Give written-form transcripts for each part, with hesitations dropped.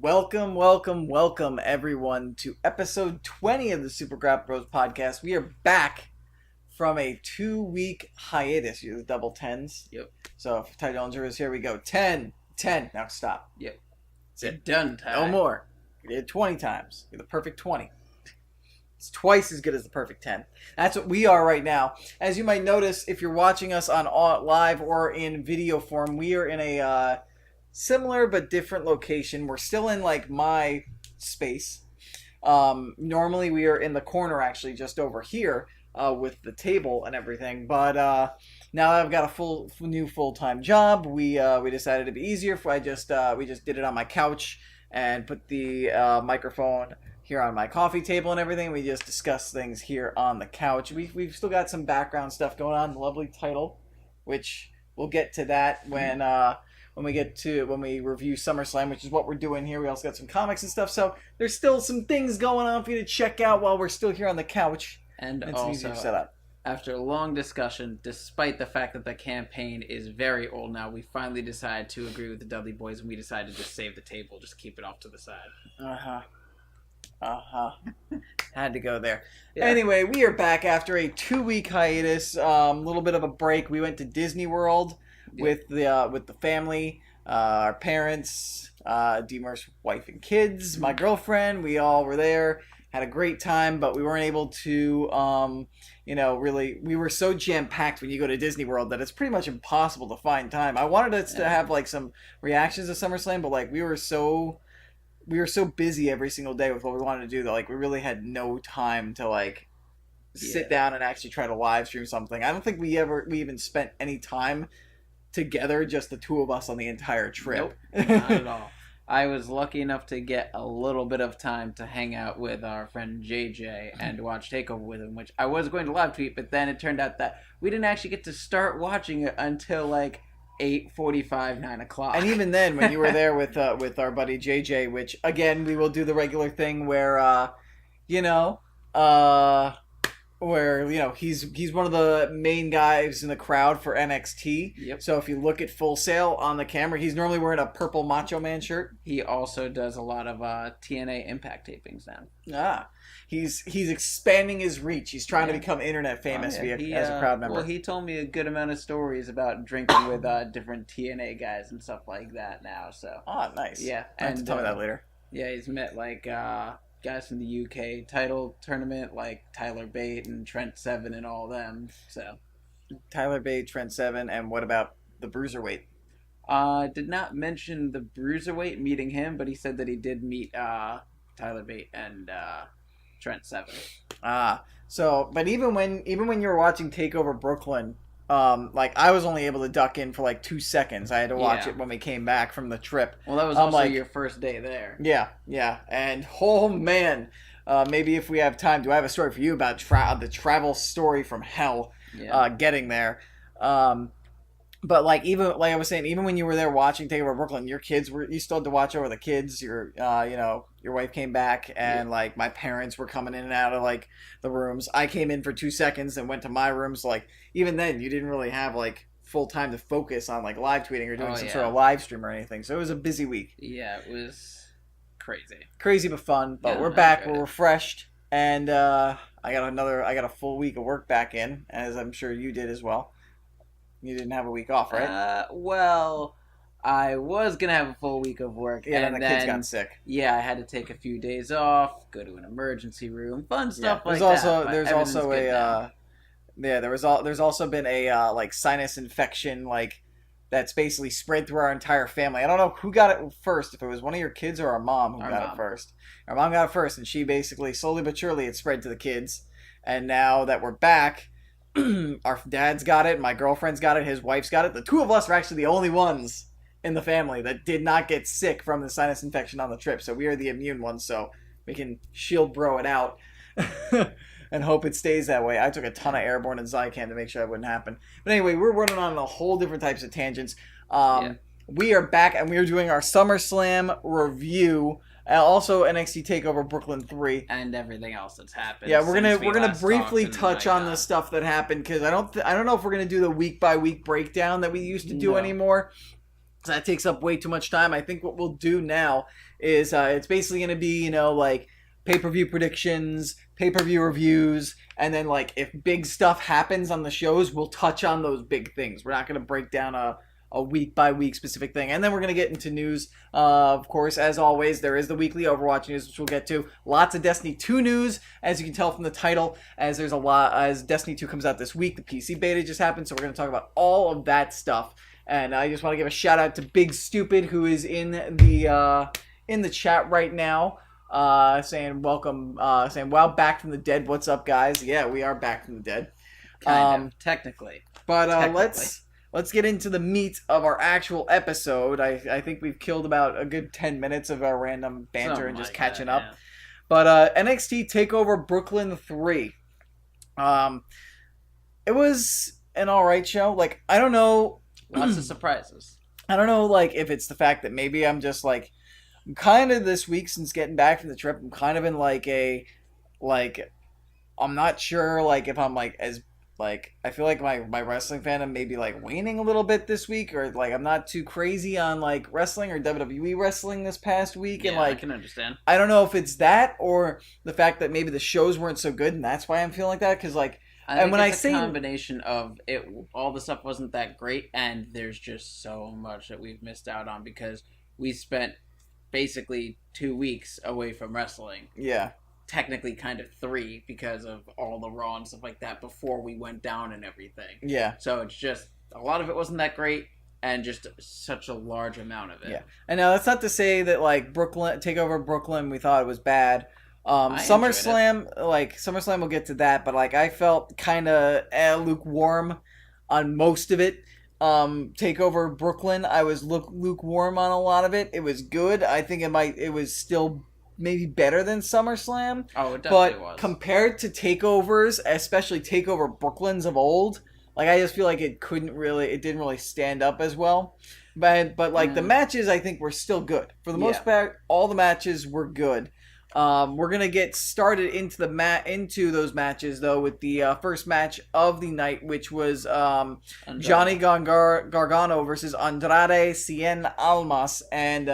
Welcome, everyone, to episode 20 of the Super Grapple Bros podcast. We are back from a 2-week hiatus. You the double tens. Yep. So if Ty Dillinger is here, we go 10. Now stop. Yep. That's it. Done, Ty. No more. You did 20 times. You're the perfect 20. It's twice as good as the perfect 10. That's what we are right now. As you might notice, if you're watching us on live or in video form, we are in a similar but different location. We're still in like my space. Normally we are in the corner, actually, just over here with the table and everything. But now that I've got a new full-time job, we decided it'd be easier if we just did it on my couch and put the microphone here on my coffee table and everything. We just discuss things here on the couch. We've still got some background stuff going on. Lovely title, which we'll get to that when we review SummerSlam, which is what we're doing here. We also got some comics and stuff. So there's still some things going on for you to check out while we're still here on the couch. And it's also, easier setup. After a long discussion, despite the fact that the campaign is very old now, we finally decided to agree with the Dudley Boys, and we decided to just save the table, just keep it off to the side. Had to go there. Yeah. Anyway, we are back after a 2-week hiatus. Little bit of a break. We went to Disney World with the family, our parents, DMurph's wife and kids, my girlfriend. We all were there. Had a great time, but we weren't able to, really. We were so jam-packed when you go to Disney World that it's pretty much impossible to find time. I wanted us to have like some reactions to SummerSlam, but like we were so busy every single day with what we wanted to do that like we really had no time to like sit down and actually try to live stream something. I don't think we even spent any time together, just the two of us on the entire trip. Nope, not at all. I was lucky enough to get a little bit of time to hang out with our friend JJ and watch TakeOver with him, which I was going to live tweet, but then it turned out that we didn't actually get to start watching it until like 8:45, 9 o'clock. And even then, when you were there with our buddy JJ, which again we will do the regular thing where he's one of the main guys in the crowd for NXT. Yep. So if you look at Full Sail on the camera, he's normally wearing a purple Macho Man shirt. He also does a lot of TNA Impact tapings now. He's expanding his reach. He's trying to become internet famous as a crowd member. Well, he told me a good amount of stories about drinking with different TNA guys and stuff like that now. So. Oh, nice. Yeah, I'll have to tell me that later. Yeah, he's met like guys from the UK title tournament like Tyler Bate and Trent Seven and all them. So. Tyler Bate, Trent Seven, and what about the Bruiserweight? Did not mention the Bruiserweight meeting him, but he said that he did meet Tyler Bate and Trent Seven. But even when you were watching TakeOver Brooklyn, like I was only able to duck in for like 2 seconds. I had to watch it when we came back from the trip. Well, that was also your first day there. Yeah, and oh man, maybe if we have time, do I have a story for you about the travel story from hell? Yeah. Getting there. But like I was saying, even when you were there watching TakeOver Brooklyn, you still had to watch over the kids. Your wife came back, and like my parents were coming in and out of like the rooms. I came in for 2 seconds and went to my room. So like even then, you didn't really have like full time to focus on like live tweeting or doing some sort of live stream or anything. So it was a busy week. Yeah, it was crazy but fun. But we're back. We're refreshed, and I got a full week of work back in, as I'm sure you did as well. You didn't have a week off, right? Well, I was going to have a full week of work. Yeah, and the kids got sick. Yeah, I had to take a few days off, go to an emergency room, fun stuff like that. There's also been a like sinus infection like that's basically spread through our entire family. I don't know who got it first, if it was one of your kids or our mom who got it first. Our mom got it first, and she basically, slowly but surely, it spread to the kids. And now that we're back, our dad's got it, my girlfriend's got it, his wife's got it. The two of us are actually the only ones in the family that did not get sick from the sinus infection on the trip. So we are the immune ones, so we can shield bro it out and hope it stays that way. I took a ton of Airborne and Zycam to make sure that wouldn't happen. But anyway, we're running on a whole different types of tangents. We are back, and we are doing our SummerSlam review. Also, NXT TakeOver Brooklyn 3 and everything else that's happened. Yeah, we're gonna briefly touch on the stuff that happened, because I don't know if we're gonna do the week by week breakdown that we used to do anymore. So that takes up way too much time. I think what we'll do now is it's basically going to be, like pay-per-view predictions, pay-per-view reviews, and then like if big stuff happens on the shows, we'll touch on those big things. We're not going to break down a week-by-week specific thing. And then we're going to get into news. Of course, as always, there is the weekly Overwatch news, which we'll get to. Lots of Destiny 2 news, as you can tell from the title, as there's a lot, as Destiny 2 comes out this week. The PC beta just happened, so we're going to talk about all of that stuff. And I just want to give a shout-out to Big Stupid, who is in the chat right now, saying welcome, saying, wow, back from the dead. What's up, guys? Yeah, we are back from the dead. Kind of, technically. But Technically. Let's get into the meat of our actual episode. I think we've killed about a good 10 minutes of our random banter Something and just like catching that, up. yeah. But NXT TakeOver Brooklyn 3. It was an alright show. Like, I don't know. Lots of surprises. I don't know, like, if it's the fact that maybe I'm just, like, kind of this week since getting back from the trip, I'm kind of in, I'm not sure, like, if I'm, like, as, like, I feel like my wrestling fandom may be, like, waning a little bit this week, or, like, I'm not too crazy on, like, wrestling or WWE wrestling this past week, and, Yeah, like, I can understand. I don't know if it's that, or the fact that maybe the shows weren't so good, and that's why I'm feeling like that, because, like, I think when it's I say a combination of it, all the stuff wasn't that great, and there's just so much that we've missed out on because we spent basically 2 weeks away from wrestling. yeah. Technically, kind of 3 because of all the Raw and stuff like that before we went down and everything. Yeah. So it's just a lot of it wasn't that great, and just such a large amount of it. Yeah. And now that's not to say that like Brooklyn TakeOver Brooklyn we thought it was bad. I SummerSlam we'll get to that, but like I felt kind of lukewarm on most of it. TakeOver Brooklyn, I was lukewarm on a lot of it. It was good. I think it was still maybe better than SummerSlam. Oh, it definitely But was. compared to takeovers, especially TakeOver Brooklyns of old, like I just feel like it didn't really stand up as well. But like the matches, I think were still good for the most part. All the matches were good. We're gonna get started into those matches though with the first match of the night, which was Johnny Gargano versus Andrade Cien Almas, and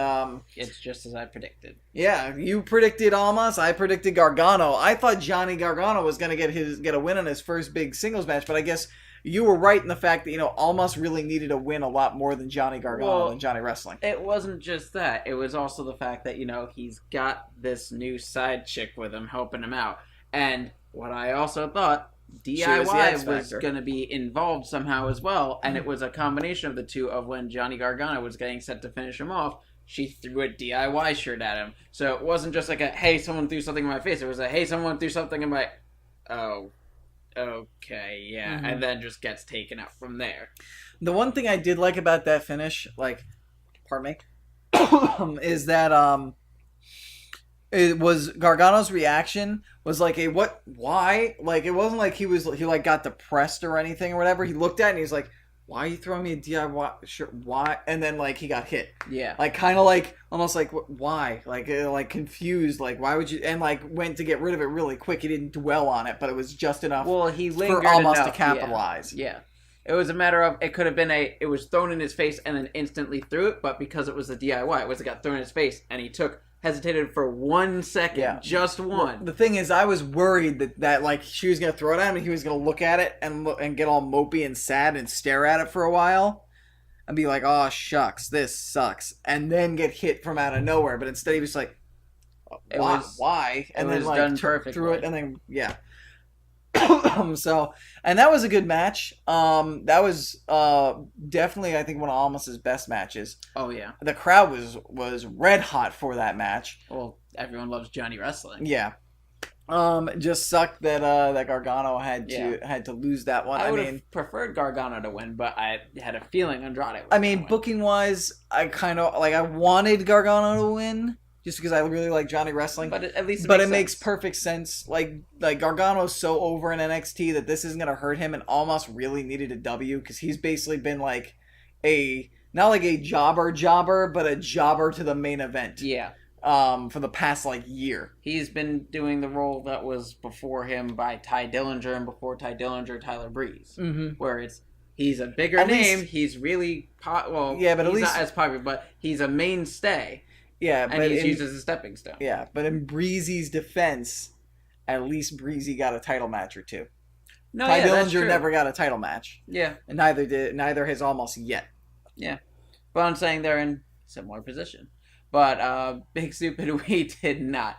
It's just as I predicted. yeah, you predicted Almas, I predicted Gargano. I thought Johnny Gargano was gonna get a win on his first big singles match, but I guess you were right in the fact that Almas really needed a win a lot more than Johnny Gargano and Johnny Wrestling. It wasn't just that. It was also the fact that, he's got this new side chick with him helping him out. And what I also thought, DIY was going to be involved somehow as well. And it was a combination of the two of when Johnny Gargano was getting set to finish him off, she threw a DIY shirt at him. So it wasn't just like a, hey, someone threw something in my face. It was a, hey, someone threw something in my... Oh, okay, yeah. And then just gets taken out from there. The one thing I did like about that finish, pardon me, is that it was Gargano's reaction was like a what? Why? Like it wasn't like he got depressed or anything or whatever. He looked at it and he's like, "Why are you throwing me a DIY shirt? Why?" And then he got hit. Yeah. Kind of almost why? Confused. Why would you? And went to get rid of it really quick. He didn't dwell on it, but it was just enough. Well, he lingered for Almas enough to capitalize. Yeah. It was a matter of, it could have been it was thrown in his face and then instantly threw it, but because it was a DIY, it got thrown in his face and he hesitated for 1 second, just one. Well, the thing is, I was worried that she was gonna throw it at him and he was gonna look at it and get all mopey and sad and stare at it for a while and be like, "Oh shucks, this sucks," and then get hit from out of nowhere. But instead, he was like, "Why?" And then done perfectly. threw it and then So, and that was a good match. That was definitely, I think, one of Almas's best matches. Oh yeah. The crowd was red hot for that match. Well, everyone loves Johnny Wrestling. Yeah. It just sucked that Gargano had to lose that one. I would have preferred Gargano to win, but I had a feeling Andrade would booking wise, I kind of I wanted Gargano to win. Just because I really like Johnny Wrestling. But at least it makes perfect sense. Gargano's so over in NXT that this isn't going to hurt him, and Almas really needed a W because he's basically been not a jobber, but a jobber to the main event. Yeah. For the past year. He's been doing the role that was before him by Ty Dillinger and before Ty Dillinger, Tyler Breeze. Mm-hmm. Where it's He's a bigger At name. least- He's really well. Yeah, but at he's least- not as popular, but he's a mainstay, Yeah, and he's used as a stepping stone. Yeah, but in Breezy's defense, at least Breezy got a title match or two. No, Ty yeah, that's Dillinger true. never got a title match, Yeah, and neither has Almost yet. but I'm saying they're in similar position. But Big Stupid, we did not.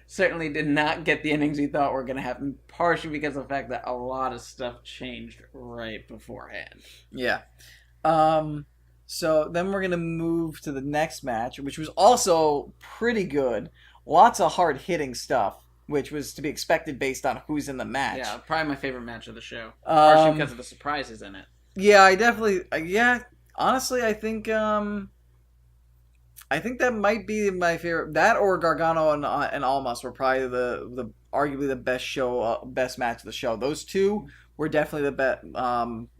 Certainly did not get the innings we thought were going to happen, partially because of the fact that a lot of stuff changed right beforehand. Yeah. So then we're gonna move to the next match, which was also pretty good. Lots of hard hitting stuff, which was to be expected based on who's in the match. Yeah, probably my favorite match of the show, partially because of the surprises in it. Yeah, I definitely. Yeah, honestly, I think that might be my favorite. That or Gargano and Almas were probably the arguably the best match of the show. Those two were definitely the best,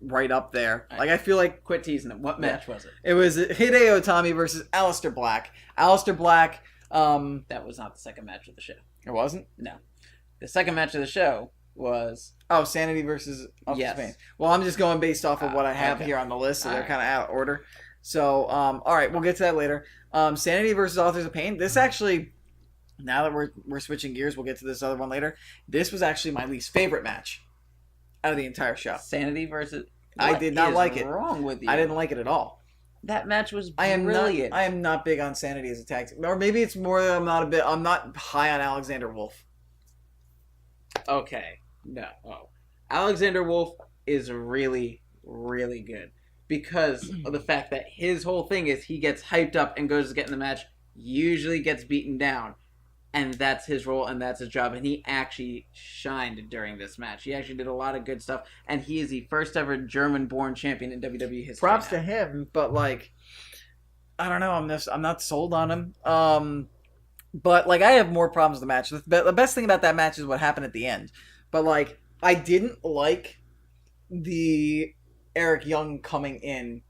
right up there. Like, I feel like Quit teasing it. What match was it? it was Hideo Itami versus Aleister Black. Aleister Black. That was not the second match of the show. It wasn't. No, the second match of the show was Sanity versus Yes. Spain. Well, I'm just going based off of what I have okay. here on the list, so they're Alright. kind of out of order. So, all right, we'll get to that later. Sanity versus Authors of Pain. This actually, now that we're switching gears, we'll get to this other one later. This was actually my least favorite match out of the entire show. Sanity versus. I What did not is like it. Wrong with you? I didn't like it at all. That match was I am brilliant. not big on Sanity as a tag team, or maybe it's more that I'm not high on Alexander Wolf. Okay. No. Oh. Alexander Wolf is really, really good because of the fact that his whole thing is he gets hyped up and goes to get in the match, usually gets beaten down, and that's his role and that's his job. And he actually shined during this match. He actually did a lot of good stuff, and he is the first ever German-born champion in WWE history. Props now. to him, but like, I don't know. I'm not sold on him. But like, I have more problems with the match. The best thing about that match is what happened at the end. But like, I didn't like the Eric Young coming in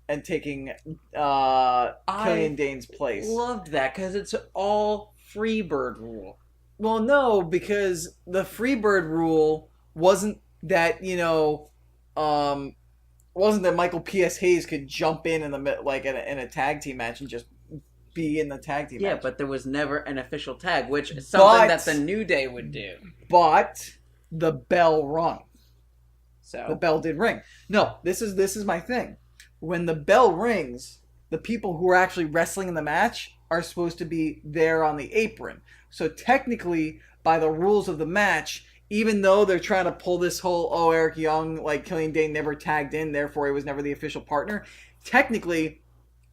and taking Killian Dane's place. Loved that because it's all Freebird rule. Well, no, because the Freebird rule wasn't that, wasn't that Michael P.S. Hayes could jump in the like in a tag team match and just be in the tag team Yeah, match. but there was never an official tag, which is something that the New Day would do. But the bell rung. So The bell did ring. No, this is my thing. When the bell rings, the people who are actually wrestling in the match are supposed to be there on the apron. So technically, by the rules of the match, even though they're trying to pull this whole, Eric Young, like Killian Dane never tagged in, therefore he was never the official partner, technically,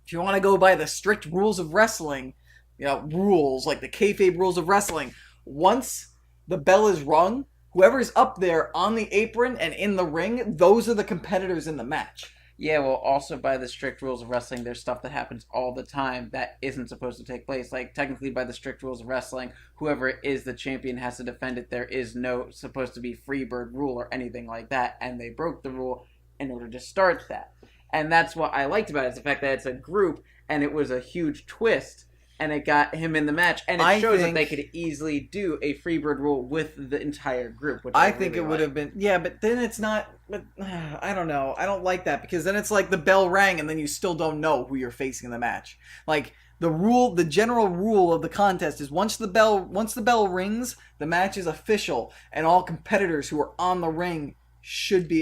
if you want to go by the strict rules of wrestling, rules, like the kayfabe rules of wrestling, once the bell is rung, whoever's up there on the apron and in the ring, those are the competitors in the match. yeah, well, also by the strict rules of wrestling, there's stuff that happens all the time that isn't supposed to take place. Like, technically, by the strict rules of wrestling, whoever is the champion has to defend it. There is no supposed to be Freebird rule or anything like that, and they broke the rule in order to start that. And that's what I liked about it, is the fact that it's a group, and it was a huge twist, and it got him in the match, and it shows that they could easily do a Freebird rule with the entire group, which I think really it would have been, but then it's not, but I don't know. I don't like that, because then it's like the bell rang, and then you still don't know who you're facing in the match. Like, the general rule of the contest is once the bell rings, the match is official, and all competitors who are on the ring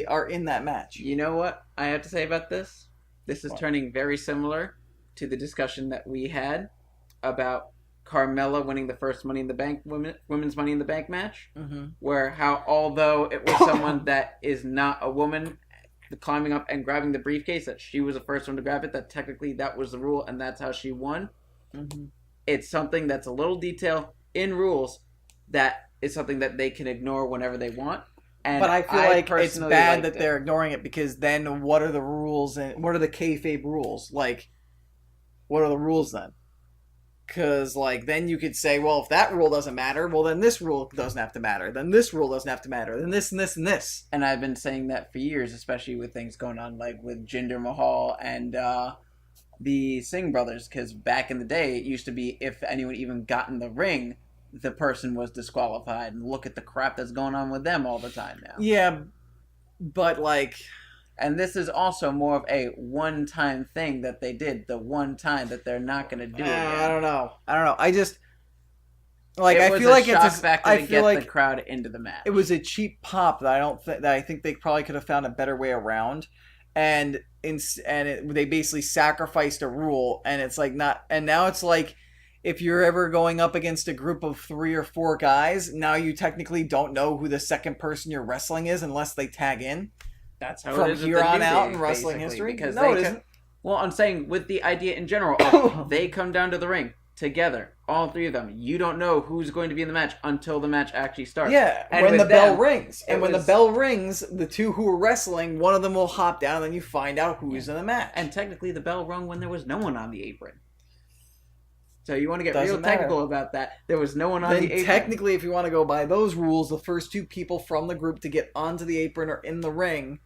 are in that match. You know what I have to say about this? This is What? turning very similar to the discussion that we had about Carmella winning the first Money in the Bank women's Money in the Bank match, where how although it was someone that is not a woman climbing up and grabbing the briefcase, that she was the first one to grab it, that technically that was the rule and that's how she won. It's something that's a little detail in rules that is something that they can ignore whenever they want. And But I feel like it's personally bad liked that they're ignoring it, because then what are the rules and what are the kayfabe rules? Like, what are the rules then? Because, like, then you could say, well, if that rule doesn't matter, well, then this rule doesn't have to matter. Then this rule doesn't have to matter. Then this and this and this. And I've been saying that for years, especially with things going on like with Jinder Mahal and the Singh brothers, because back in the day, it used to be if anyone even got in the ring, the person was disqualified. And look at the crap that's going on with them all the time now. Yeah, but, like... And this is also more of a one-time thing that they did. The one time that they're not going to do it again. I don't know. I just like. It I was feel a like shock it's. factor I to feel get like the crowd into the match. it was a cheap pop that I think they probably could have found a better way around, and they basically sacrificed a rule, and it's like not. And now it's like, if you're ever going up against a group of 3 or 4 guys, now you technically don't know who the second person you're wrestling is unless they tag in. That's how From it is here with the on New out Day, in wrestling basically, history? Because No, they it isn't. Well, I'm saying with the idea in general, they come down to the ring together, all 3 of them. You don't know who's going to be in the match until the match actually starts. Yeah, and when the with bell them, rings. And when the was- bell rings, the 2 who are wrestling, one of them will hop down, and then you find out who's in the match. And technically, the bell rung when there was no one on the apron. So you want to get Doesn't real matter. technical about that. There was no one on then the apron. technically, if you want to go by those rules, the first 2 people from the group to get onto the apron or in the ring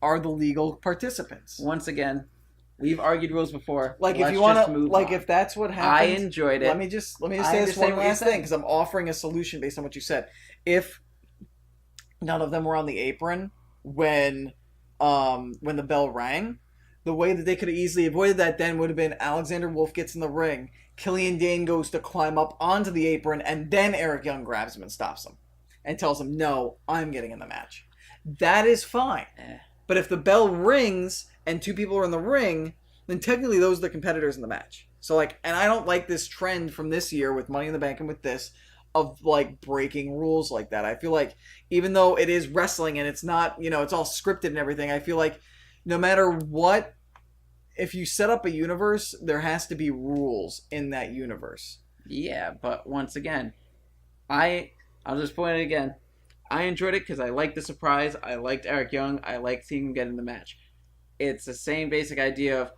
are the legal participants. Once again, we've argued rules before. Like if Let's you want just to, move like on. if that's what I happens. enjoyed it. Let me just I say this understand one what you're last thing saying. because I'm offering a solution based on what you said. If none of them were on the apron when the bell rang, the way that they could have easily avoided that then would have been Alexander Wolf gets in the ring, Killian Dane goes to climb up onto the apron, and then Eric Young grabs him and stops him and tells him, "No, I'm getting in the match." That is fine. But if the bell rings and 2 people are in the ring, then technically those are the competitors in the match. So like, and I don't like this trend from this year with Money in the Bank and with this of like breaking rules like that. I feel like even though it is wrestling and it's not, it's all scripted and everything, I feel like no matter what, if you set up a universe, there has to be rules in that universe. Yeah, but once again, I'll just point it again. I enjoyed it because I liked the surprise. I liked Eric Young. I liked seeing him get in the match. It's the same basic idea of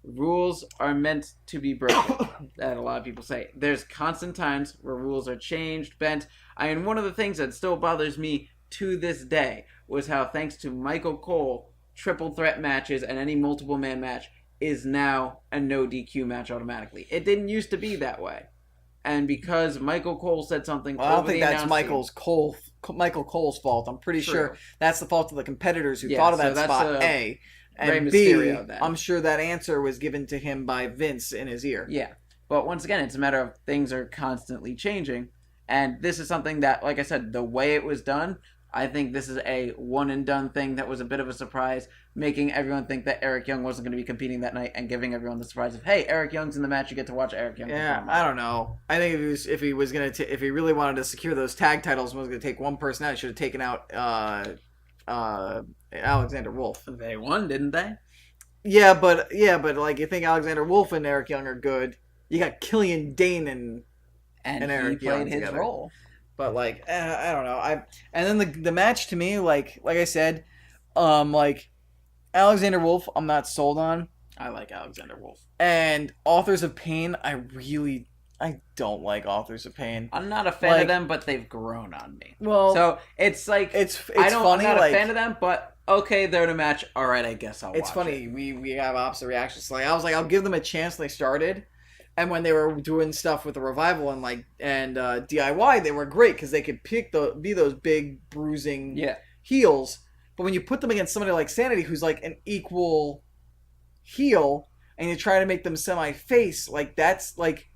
rules are meant to be broken that a lot of people say. There's constant times where rules are changed, bent. One of the things that still bothers me to this day was how, thanks to Michael Cole, triple threat matches and any multiple man match is now a no DQ match automatically. It didn't used to be that way. And because Michael Cole said something, Well, I don't think that's Michael Cole's fault. I'm pretty sure that's the fault of the competitors who thought of that spot, A. And B, I'm sure that answer was given to him by Vince in his ear. Yeah. But once again, it's a matter of things are constantly changing. And this is something that, like I said, the way it was done, I think this is a one-and-done thing that was a bit of a surprise, making everyone think that Eric Young wasn't going to be competing that night and giving everyone the surprise of, hey, Eric Young's in the match, you get to watch Eric Young. Yeah, I don't know. I think if he really wanted to secure those tag titles and was going to take one person out, he should have taken out Alexander Wolf. They won, didn't they? Yeah, but like you think Alexander Wolf and Eric Young are good. You got Killian Dane and Eric he Young played his together. role. But like I don't know. And then the match to me, like I said, like Alexander Wolf, I'm not sold on. I like Alexander Wolf. And Authors of Pain, I don't like Authors of Pain. I'm not a fan of them, but they've grown on me. Well, so it's like it's I'm funny. not like, a fan of them, but okay, they're in a match. All right, I guess I'll watch. It's funny. We have opposite reactions. Like I was like, I'll give them a chance when they started. And when they were doing stuff with the Revival and DIY, they were great because they could be those big bruising heels. But when you put them against somebody like Sanity, who's like an equal heel, and you try to make them semi-face, like that's like,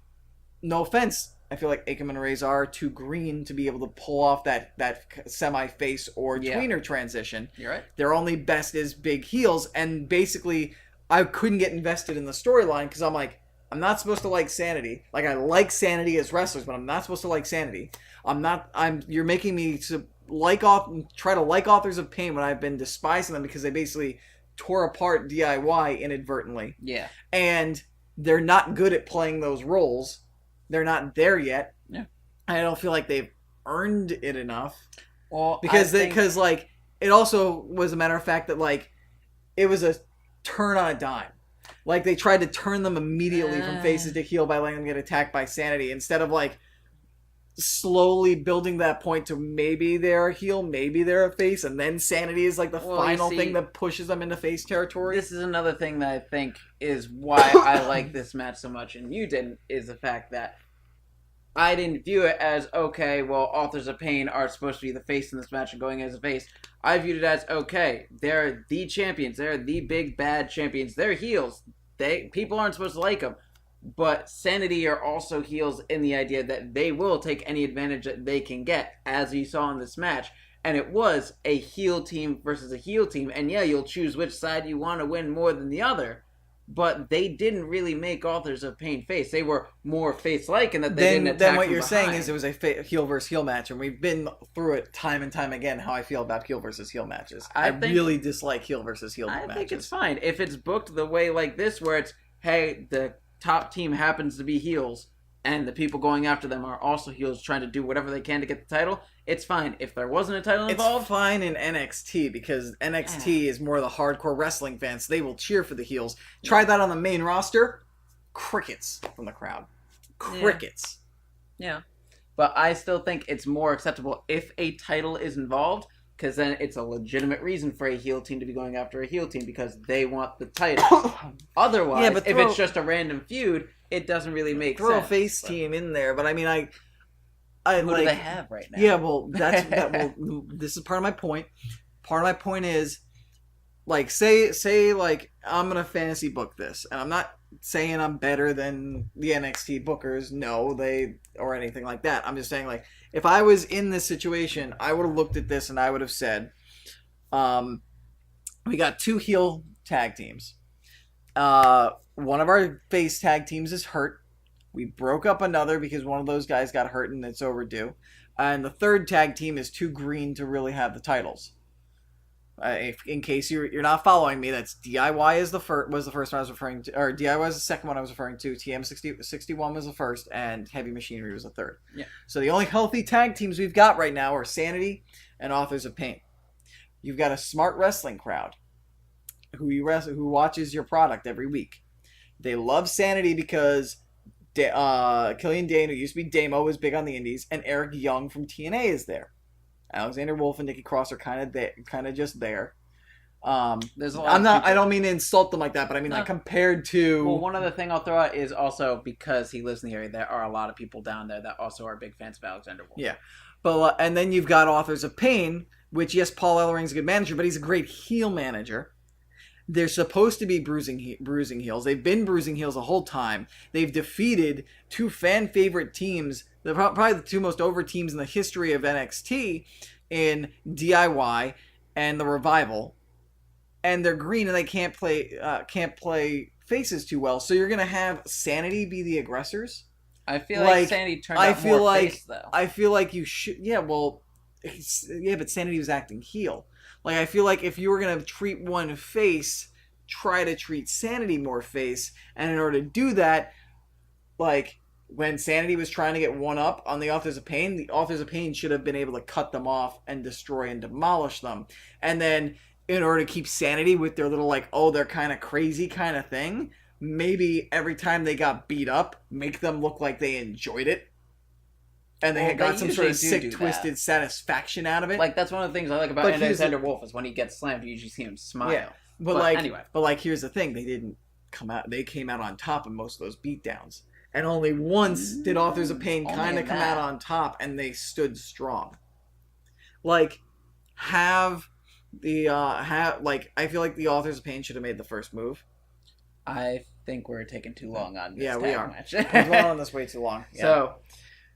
no offense, I feel like Akam and Razor are too green to be able to pull off that semi-face or tweener transition. You're right. Their only best is big heels, and basically, I couldn't get invested in the storyline because I'm like, I'm not supposed to like Sanity. Like, I like Sanity as wrestlers, but I'm not supposed to like Sanity. You're making me to try to like Authors of Pain when I've been despising them because they basically tore apart DIY inadvertently. Yeah. And they're not good at playing those roles. They're not there yet. Yeah. I don't feel like they've earned it enough. Well, because it also was a matter of fact that, like, it was a turn on a dime. Like, they tried to turn them immediately from faces to heel by letting them get attacked by Sanity instead of, like, slowly building that point to maybe they're a heel, maybe they're a face, and then Sanity is, like, the final thing that pushes them into face territory. This is another thing that I think is why I like this match so much and you didn't, is the fact that I didn't view it as, okay, well, Authors of Pain are supposed to be the face in this match and going as a face. I viewed it as, okay, they're the champions. They're the big bad champions. They're heels. People aren't supposed to like them. But Sanity are also heels in the idea that they will take any advantage that they can get, as you saw in this match. And it was a heel team versus a heel team. And yeah, you'll choose which side you want to win more than the other. But they didn't really make Authors of Pain face. They were more face-like in that they didn't attack. Then what from you're behind. saying is it was a heel versus heel match, and we've been through it time and time again. How I feel about heel versus heel matches. I really dislike heel versus heel matches. I think it's fine if it's booked the way like this, where it's, hey, the top team happens to be heels, and the people going after them are also heels, trying to do whatever they can to get the title. It's fine. If there wasn't a title involved, it's fine in NXT because NXT is more the hardcore wrestling fans. So they will cheer for the heels. Try that on the main roster. Crickets from the crowd. Crickets. Yeah. But I still think it's more acceptable if a title is involved, because then it's a legitimate reason for a heel team to be going after a heel team because they want the title. Otherwise, if it's just a random feud, it doesn't really make sense. Throw a face team in there, but I mean, who do they have right now? Yeah, well, this is part of my point. Part of my point is, like, say, like, I'm gonna fantasy book this, and I'm not saying I'm better than the NXT bookers, or anything like that. I'm just saying, like, if I was in this situation, I would have looked at this and I would have said, we got 2 heel tag teams. One of our face tag teams is hurt. We broke up another because one of those guys got hurt and it's overdue. And the third tag team is too green to really have the titles. In case you're not following me, that's DIY was the first one I was referring to, or DIY was the second one I was referring to. TM61 was the first, and Heavy Machinery was the third. Yeah. So the only healthy tag teams we've got right now are Sanity and Authors of Pain. You've got a smart wrestling crowd who watches your product every week. They love Sanity because Killian Dane, who used to be Damo, was big on the indies, and Eric Young from TNA is there. Alexander Wolf and Nikki Cross are kind of just there. There's a lot. I don't mean to insult them like that, but I mean like compared to. Well, one other thing I'll throw out is also because he lives in the area, there are a lot of people down there that also are big fans of Alexander Wolf. Yeah, but and then you've got Authors of Pain, which yes, Paul Ellering's a good manager, but he's a great heel manager. They're supposed to be bruising heels. They've been bruising heels the whole time. They've defeated 2 fan favorite teams. They're probably the 2 most over teams in the history of NXT in DIY and the Revival. And they're green and they can't play faces too well. So you're gonna have Sanity be the aggressors. I feel like Sanity turned out more face though. I feel like you should. Yeah, well, but Sanity was acting heel. Like, I feel like if you were going to treat one face, try to treat Sanity more face. And in order to do that, like, when Sanity was trying to get one up on the Authors of Pain, the Authors of Pain should have been able to cut them off and destroy and demolish them. And then, in order to keep Sanity with their little, like, oh, they're kind of crazy kind of thing, maybe every time they got beat up, make them look like they enjoyed it. And they got some sort of sick, twisted satisfaction out of it. Like, that's one of the things I like about Alexander Wolf is when he gets slammed, you usually see him smile. Yeah. But here's the thing. They didn't come out. They came out on top in most of those beatdowns. And only once did Authors of Pain kind of come out on top, and they stood strong. Like, I feel like the Authors of Pain should have made the first move. I think we're taking too long on this match. We've gone on this way too long. Yeah. So,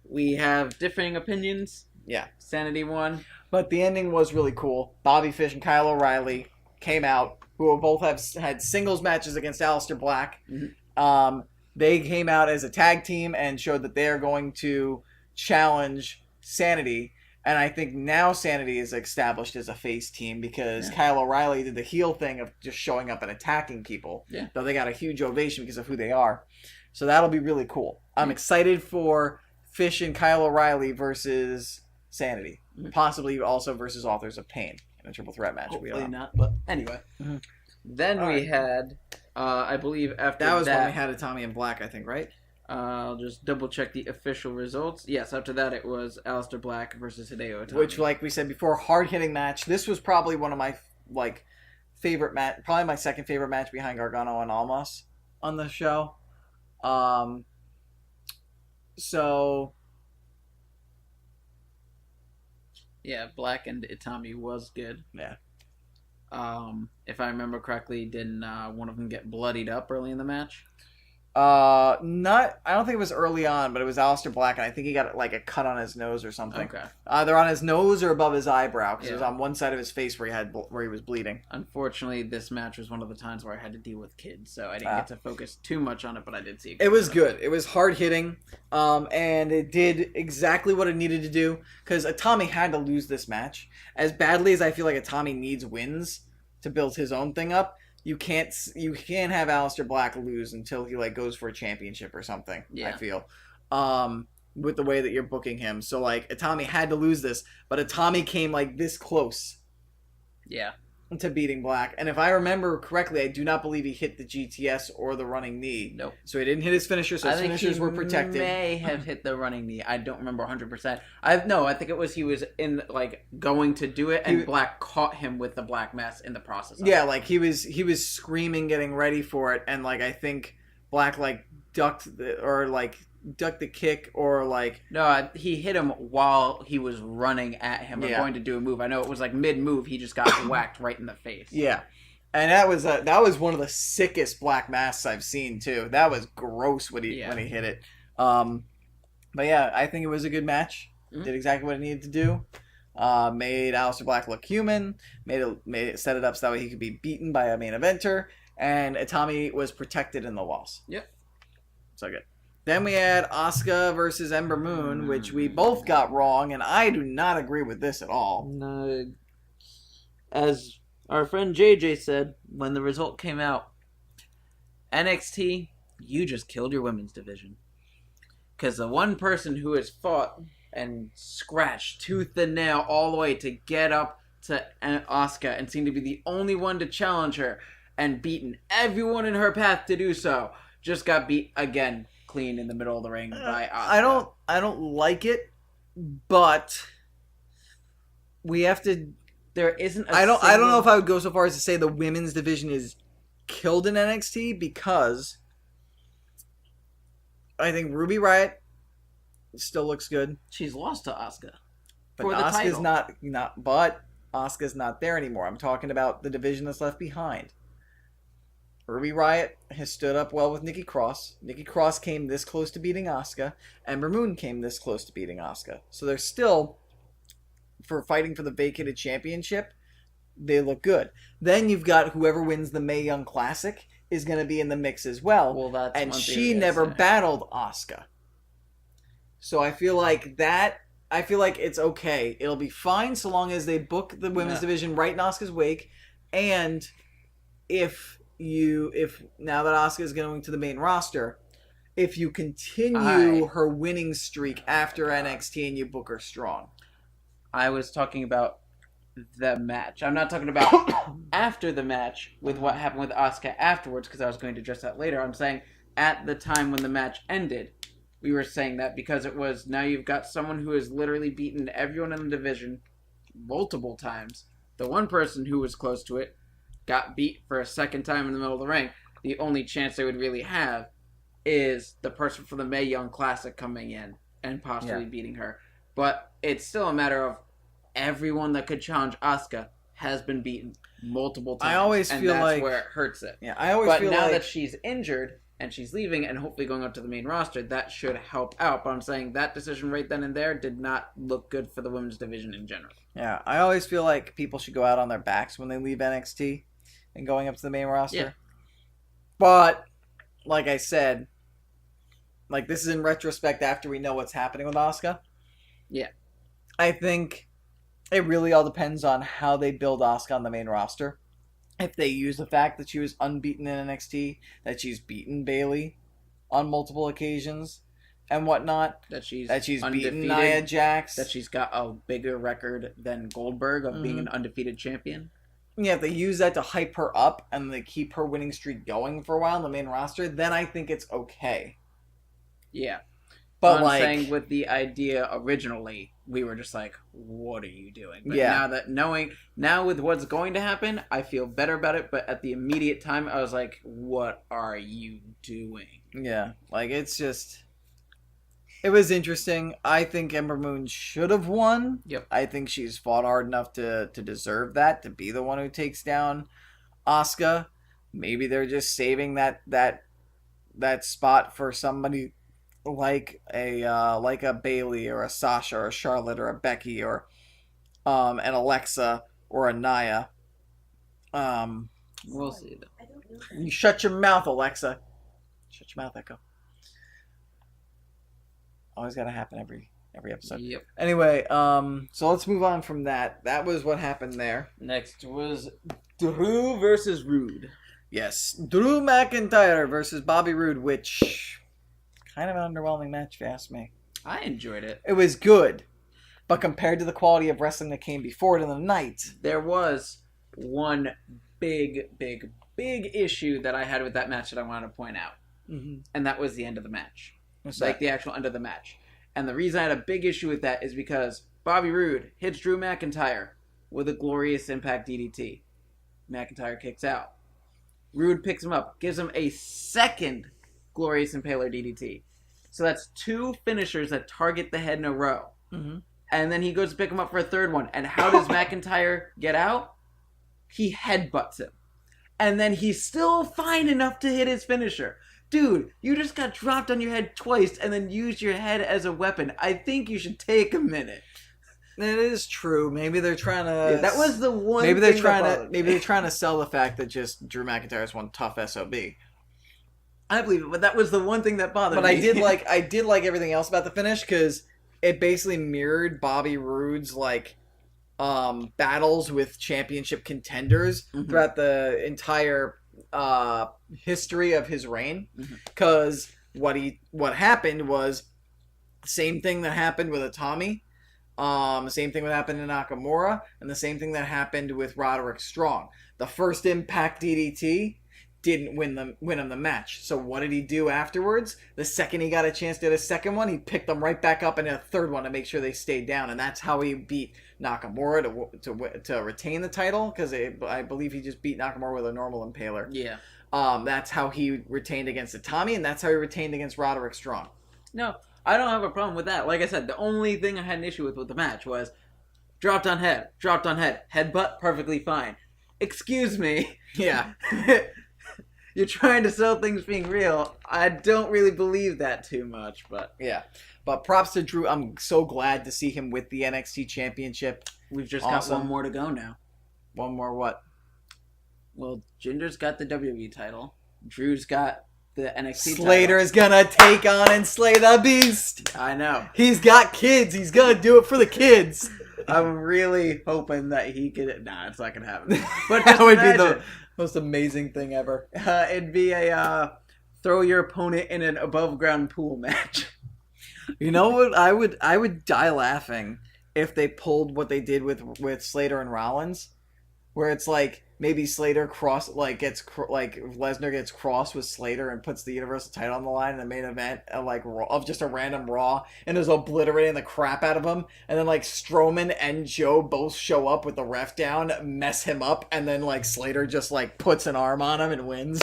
we have differing opinions. Yeah. Sanity won. But the ending was really cool. Bobby Fish and Kyle O'Reilly came out, who both had singles matches against Aleister Black. Mm-hmm. They came out as a tag team and showed that they're going to challenge Sanity. And I think now Sanity is established as a face team because Kyle O'Reilly did the heel thing of just showing up and attacking people. Yeah. Though they got a huge ovation because of who they are. So that'll be really cool. I'm excited for Fish and Kyle O'Reilly versus Sanity. Mm-hmm. Possibly also versus Authors of Pain in a triple threat match. Hopefully not, but anyway. Mm-hmm. Then we had, I believe after that was when we had a Tommy in Black, I think, right? I'll just double check the official results. Yes, after that it was Aleister Black versus Hideo Itami. Which, like we said before, hard-hitting match. This was probably one of my, favorite match, probably my second favorite match behind Gargano and Almas on the show. So Yeah, Black and Itami was good. Yeah. If I remember correctly, didn't one of them get bloodied up early in the match? Not. I don't think it was early on, but it was Aleister Black, and I think he got like a cut on his nose or something. Okay. Either on his nose or above his eyebrow, because it was Yeah. on one side of his face where he was bleeding. Unfortunately, this match was one of the times where I had to deal with kids, so I didn't get to focus too much on it, but I did see It was good. It was hard hitting, and it did exactly what it needed to do. Because Itami had to lose this match as badly as I feel like Itami needs wins to build his own thing up. You can't have Aleister Black lose until he like goes for a championship or something. Yeah. I feel, with the way that you're booking him. So like Itami had to lose this, but Itami came like this close. Yeah. To beating Black, and if I remember correctly, I do not believe he hit the GTS or the running knee. Nope. So he didn't hit his finisher, so his finishers were protected. May have hit the running knee. I don't remember 100%. I think it was he was in like going to do it, and Black caught him with the black mass in the process. Yeah, like he was screaming, getting ready for it, and like I think Black like ducked the kick or like no, he hit him while he was running at him or going to do a move. I know it was like mid move, he just got whacked right in the face. Yeah, and that was one of the sickest black masks I've seen too. That was gross when he hit it. But yeah, I think it was a good match. Mm-hmm. Did exactly what it needed to do. Made Aleister Black look human. Set it up so that way he could be beaten by a main eventer, and Itami was protected in the loss. Yep. So good. Then we had Asuka versus Ember Moon, which we both got wrong, and I do not agree with this at all. No. As our friend JJ said when the result came out, NXT, you just killed your women's division. Because the one person who has fought and scratched tooth and nail all the way to get up to Asuka and seemed to be the only one to challenge her and beaten everyone in her path to do so, just got beat again. Clean in the middle of the ring by Asuka. I don't like it, but we have to. There isn't. I don't know if I would go so far as to say the women's division is killed in NXT, because I think Ruby Riott still looks good. She's lost to Asuka, but Asuka's not. But Asuka's not there anymore. I'm talking about the division that's left behind. Ruby Riott has stood up well with Nikki Cross. Nikki Cross came this close to beating Asuka. Ember Moon came this close to beating Asuka. So they're still, for fighting for the vacated championship, they look good. Then you've got whoever wins the Mae Young Classic is going to be in the mix as well. Well, that's and she never battled Asuka. So I feel like it's okay. It'll be fine so long as they book the women's division right in Asuka's wake. And if now that Asuka is going to the main roster, if you continue her winning streak after NXT and you book her strong. I was talking about the match. I'm not talking about after the match with what happened with Asuka afterwards, because I was going to address that later. I'm saying at the time when the match ended, we were saying that because it was, now you've got someone who has literally beaten everyone in the division multiple times. The one person who was close to it got beat for a second time in the middle of the ring. The only chance they would really have is the person for the Mae Young Classic coming in and possibly beating her. But it's still a matter of everyone that could challenge Asuka has been beaten multiple times. I always feel that's like where it hurts it. Yeah, I always feel now like that she's injured and she's leaving and hopefully going up to the main roster, that should help out. But I'm saying that decision right then and there did not look good for the women's division in general. Yeah, I always feel like people should go out on their backs when they leave NXT and going up to the main roster. Yeah. But, like I said, like this is in retrospect after we know what's happening with Asuka. Yeah. I think it really all depends on how they build Asuka on the main roster. If they use the fact that she was unbeaten in NXT, that she's beaten Bayley on multiple occasions and whatnot, that she's beaten Nia Jax, that she's got a bigger record than Goldberg of being an undefeated champion. Yeah, if they use that to hype her up and they keep her winning streak going for a while on the main roster, then I think it's okay. Yeah. But I'm saying with the idea originally, we were just like, what are you doing? But now with what's going to happen, I feel better about it. But at the immediate time, I was like, what are you doing? Yeah, like it's just, It was interesting. I think Ember Moon should have won. Yep. I think she's fought hard enough to deserve that, to be the one who takes down Asuka. Maybe they're just saving that spot for somebody like a Bailey or a Sasha or a Charlotte or a Becky or an Alexa or a Nia. We'll see. You shut your mouth, Alexa. Shut your mouth, Echo. Always got to happen every episode. Yep. Anyway, so let's move on from that. That was what happened there. Next was Drew versus Rude. Yes, Drew McIntyre versus Bobby Roode, which kind of an underwhelming match if you ask me. I enjoyed it. It was good, but compared to the quality of wrestling that came before it in the night, there was one big issue that I had with that match that I wanted to point out, and that was the end of the match. The actual end of the match. And the reason I had a big issue with that is because Bobby Roode hits Drew McIntyre with a glorious impact DDT. McIntyre kicks out. Roode picks him up, gives him a second glorious impaler DDT. So that's 2 finishers that target the head in a row. Mm-hmm. And then he goes to pick him up for a third one. And how does McIntyre get out? He headbutts him. And then he's still fine enough to hit his finisher. Dude, you just got dropped on your head twice and then used your head as a weapon. I think you should take a minute. It is true. Maybe they're trying to. Yeah, that was the one. Maybe they're trying to sell the fact that just Drew McIntyre is one tough SOB. I believe it, but that was the one thing that bothered me. But I did like everything else about the finish because it basically mirrored Bobby Roode's battles with championship contenders throughout the entire history of his reign. Because what happened was the same thing that happened with Itami. The same thing that happened to Nakamura, and the same thing that happened with Roderick Strong. The first Impact DDT didn't win him the match. So what did he do afterwards? The second he got a chance to hit a second one, he picked them right back up and a third one to make sure they stayed down, and that's how he beat Nakamura to retain the title, because I believe he just beat Nakamura with a normal impaler. Yeah. That's how he retained against Itami, and that's how he retained against Roderick Strong. No, I don't have a problem with that. Like I said, the only thing I had an issue with the match was dropped on head, headbutt, perfectly fine. Excuse me. Yeah. You're trying to sell things being real. I don't really believe that too much, but... Yeah. But props to Drew. I'm so glad to see him with the NXT Championship. We've just got one more to go now. One more what? Well, Jinder's got the WWE title. Drew's got the NXT Slater title. is gonna take on and slay the beast. I know. He's got kids. He's gonna do it for the kids. I'm really hoping that he could... Nah, it's not gonna happen. But that would be the most amazing thing ever. It'd be a throw your opponent in an above ground pool match. You know what? I would die laughing if they pulled what they did with Slater and Rollins, where it's like maybe Slater Lesnar gets crossed with Slater and puts the Universal title on the line in the main event of just a random Raw and is obliterating the crap out of him, and then Strowman and Joe both show up with the ref down, mess him up, and then Slater just puts an arm on him and wins.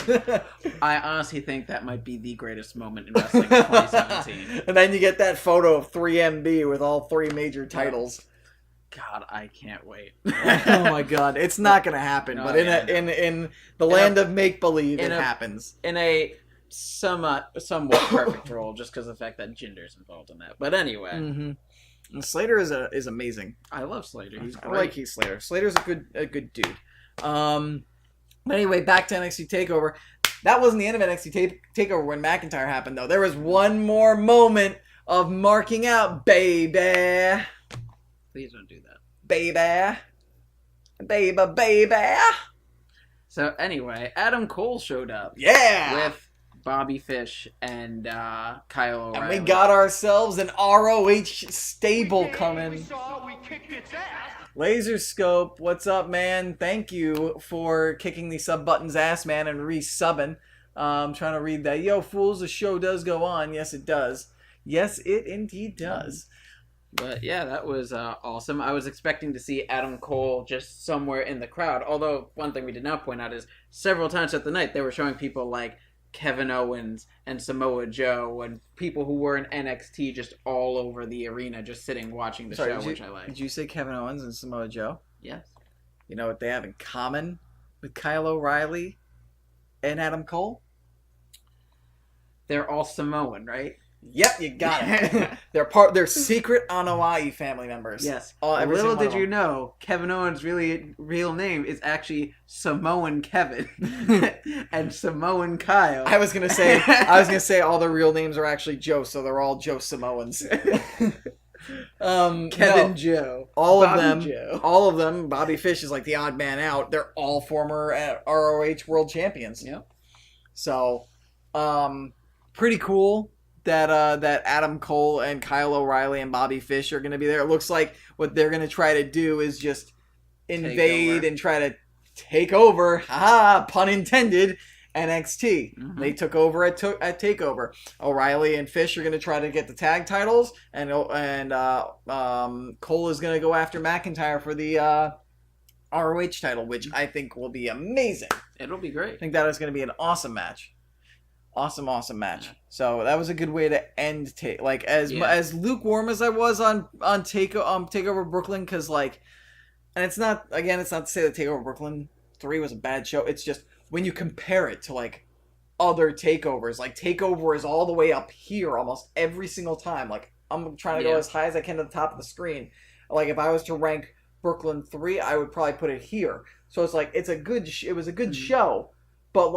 I honestly think that might be the greatest moment in wrestling in 2017. And then you get that photo of 3MB with all 3 major titles. God, I can't wait. Oh my God, it's not gonna happen. No, but in the land of make believe, it happens in a somewhat perfect role, just because of the fact that Jinder's involved in that. But anyway, And Slater is amazing. I love Slater. He's great. I like Heath Slater. Slater's a good dude. But anyway, back to NXT Takeover. That wasn't the end of NXT Takeover when McIntyre happened, though. There was one more moment of marking out, baby. Please don't do that. Baby. So anyway, Adam Cole showed up. Yeah! With Bobby Fish and Kyle O'Reilly. And we got ourselves an ROH stable coming. Laser Scope, what's up, man? Thank you for kicking the sub button's ass, man, and resubbing. I'm trying to read that. Yo, fools, the show does go on. Yes, it does. Yes, it indeed does. But yeah, that was awesome. I was expecting to see Adam Cole just somewhere in the crowd. Although, one thing we did not point out is several times at the night they were showing people Kevin Owens and Samoa Joe and people who were in NXT just all over the arena, just sitting watching the show, which I like. Did you say Kevin Owens and Samoa Joe? Yes. You know what they have in common with Kyle O'Reilly and Adam Cole? They're all Samoan, right? Yep, you got it. They're secret Anoa'i family members. Yes. Little did you know, Kevin Owens' real name is actually Samoan Kevin and Samoan Kyle. I was gonna say all their real names are actually Joe, so they're all Joe Samoans. Kevin Joe. All Bobby of them. Joe. All of them. Bobby Fish is like the odd man out. They're all former ROH World Champions. Yep. So, pretty cool that Adam Cole and Kyle O'Reilly and Bobby Fish are going to be there. It looks like what they're going to try to do is just invade and try to take over, pun intended, NXT. Mm-hmm. They took over at TakeOver. O'Reilly and Fish are going to try to get the tag titles, and Cole is going to go after McIntyre for the ROH title, which I think will be amazing. It'll be great. I think that is going to be an awesome match. Awesome match. So that was a good way to end as lukewarm as I was on Takeover Brooklyn, because and it's not to say that Takeover Brooklyn 3 was a bad show. It's just when you compare it to other takeovers, Takeover is all the way up here almost every single time. I'm trying to go as high as I can to the top of the screen. If I was to rank Brooklyn 3, I would probably put it here. So it's it was a good show, but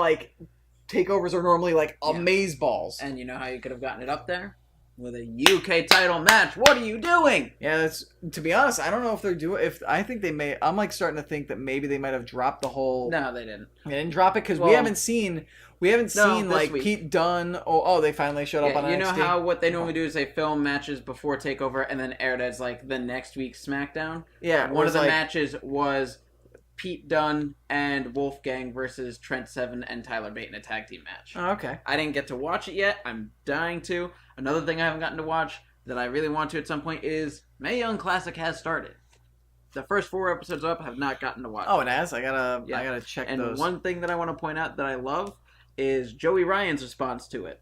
takeovers are normally amazeballs. And you know how you could have gotten it up there? With a UK title match. What are you doing? Yeah, that's, to be honest, I don't know if they're doing. I think they may. I'm starting to think that maybe they might have dropped the whole. No, they didn't. They didn't drop it because we haven't seen Pete Dunne. Oh, they finally showed up on NXT. You know how what they normally do is they film matches before TakeOver and then air it as the next week's SmackDown. Yeah, one of the matches was Pete Dunne and Wolfgang versus Trent Seven and Tyler Bate in a tag team match. Oh, okay. I didn't get to watch it yet. I'm dying to. Another thing I haven't gotten to watch that I really want to at some point is Mae Young Classic has started. The first 4 episodes up, I have not gotten to watch. Oh, it has? I gotta check and those. And one thing that I want to point out that I love is Joey Ryan's response to it,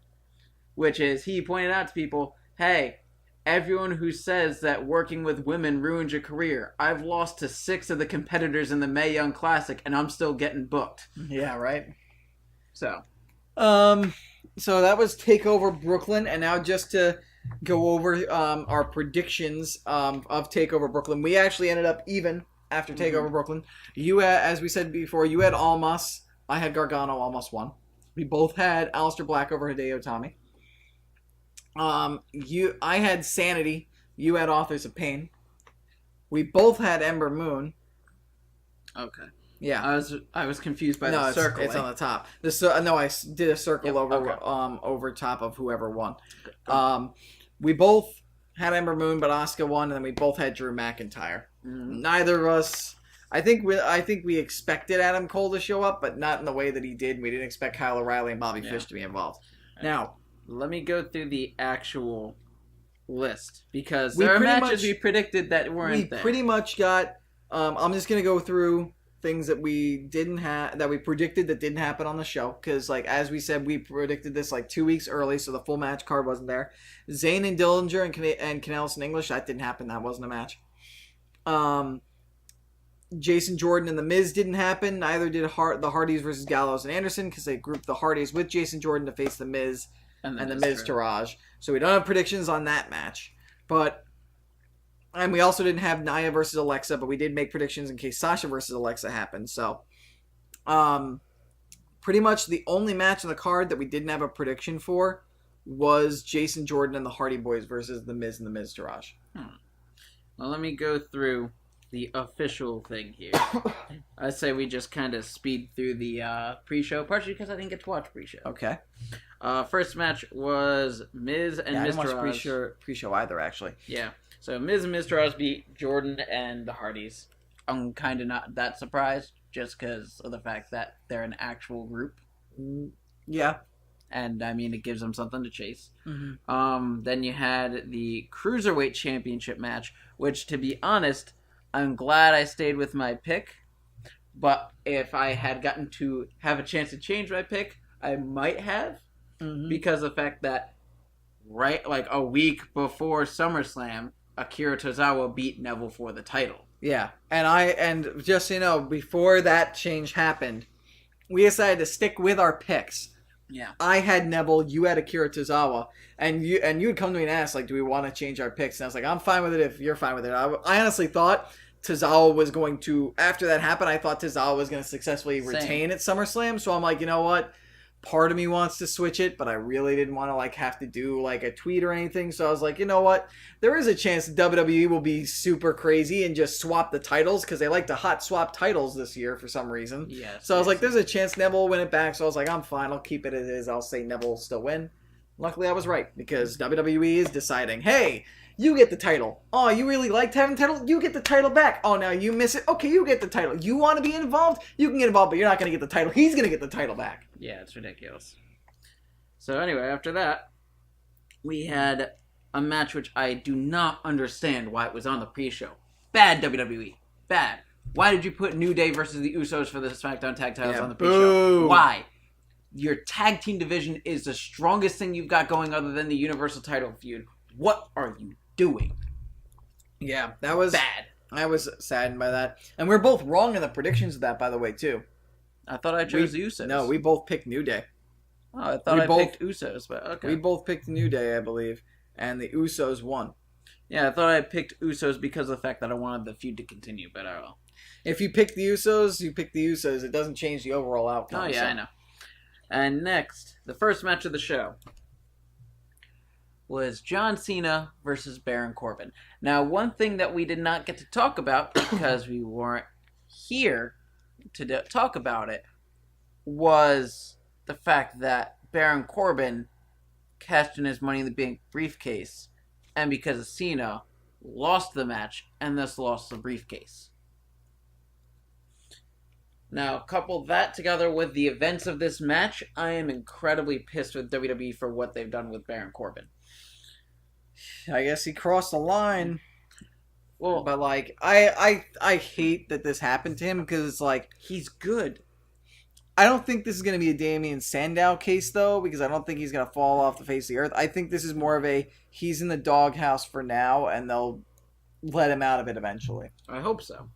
which is he pointed out to people, hey, everyone who says that working with women ruins your career, I've lost to 6 of the competitors in the Mae Young Classic, and I'm still getting booked. Yeah, right? So that was TakeOver Brooklyn, and now just to go over our predictions of TakeOver Brooklyn. We actually ended up even after TakeOver Brooklyn. You had, as we said before, you had Almas. I had Gargano. Almas won. We both had Aleister Black over Hideo Itami. I had Sanity. You had Authors of Pain. We both had Ember Moon. Okay. Yeah, I was confused by the circle. It's on the top. I did a circle over top of whoever won. We both had Ember Moon, but Asuka won, and then we both had Drew McIntyre. Neither of us. I think we expected Adam Cole to show up, but not in the way that he did. We didn't expect Kyle O'Reilly and Bobby Fish to be involved. Right. Now, let me go through the actual list because there are matches we predicted that weren't there. We pretty much got. I'm just gonna go through things that we didn't have, that we predicted that didn't happen on the show, because as we said, we predicted this 2 weeks early, so the full match card wasn't there. Zayn and Dillinger and Canellis and English, that didn't happen. That wasn't a match. Jason Jordan and The Miz didn't happen. Neither did the Hardys versus Gallows and Anderson, because they grouped the Hardys with Jason Jordan to face The Miz and the Miz Taraj. So we don't have predictions on that match. And we also didn't have Nia versus Alexa, but we did make predictions in case Sasha versus Alexa happened. So, pretty much the only match on the card that we didn't have a prediction for was Jason Jordan and the Hardy Boys versus The Miz and the Miz Taraj. Well, let me go through the official thing here. I say we just kind of speed through the pre-show, partially because I didn't get to watch pre-show. Okay. First match was Miz and Miz Taraj. I didn't watch pre-show either, actually. Yeah. So Miz and Miz Taraj beat Jordan and the Hardys. I'm kind of not that surprised, just because of the fact that they're an actual group. Yeah. And, I mean, it gives them something to chase. Mm-hmm. Then you had the Cruiserweight Championship match, which, to be honest, I'm glad I stayed with my pick. But if I had gotten to have a chance to change my pick, I might have, Mm-hmm. because of the fact that like a week before SummerSlam, Akira Tozawa beat Neville for the title. Yeah, and just so you know, before that change happened, we decided to stick with our picks. Yeah. I had Neville, you had Akira Tozawa, and you would come to me and ask, like, do we want to change our picks? And I was like, I'm fine with it if you're fine with it. I honestly thought Tozawa was going to, after that happened, I thought Tozawa was going to successfully retain at SummerSlam. So I'm like, you know what? Part of me wants to switch it, but I really didn't want to like have to do like a tweet or anything. So I was like, you know what? There is a chance WWE will be super crazy and just swap the titles because they like to hot swap titles this year for some reason. Yes. So I was like, there's a chance Neville will win it back. So I was like, I'm fine. I'll keep it as is. I'll say Neville will still win. Luckily, I was right because WWE is deciding, hey, you get the title. Oh, you really liked having the title? You get the title back. Oh, now you miss it? Okay, you get the title. You want to be involved? You can get involved, but you're not going to get the title. He's going to get the title back. Yeah, it's ridiculous. So anyway, after that, we had a match which I do not understand why it was on the pre-show. Bad WWE. Bad. Why did you put New Day versus the Usos for the SmackDown Tag Titles on the pre-show? Boo. Why? Your tag team division is the strongest thing you've got going other than the Universal title feud. What are you doing? Yeah, that was bad. I was saddened by that. And we're both wrong in the predictions of that, by the way, too. I thought I chose the Usos. No, we both picked New Day. Oh, I thought I picked Usos, but okay. We both picked New Day, I believe, and the Usos won. Yeah, I thought I picked Usos because of the fact that I wanted the feud to continue, but I don't know. If you pick the Usos, you pick the Usos. It doesn't change the overall outcome. Oh, yeah, I know. And next, the first match of the show was John Cena versus Baron Corbin. Now, one thing that we did not get to talk about because we weren't here to talk about it was the fact that Baron Corbin cashed in his Money in the Bank briefcase, and because of Cena, lost the match and thus lost the briefcase. Now, couple that together with the events of this match, I am incredibly pissed with WWE for what they've done with Baron Corbin. I guess he crossed the line. Well, But, like, I hate that this happened to him because it's like, he's good. I don't think this is going to be a Damien Sandow case, though, because I don't think he's going to fall off the face of the earth. I think this is more of a, he's in the doghouse for now, and they'll let him out of it eventually. I hope so.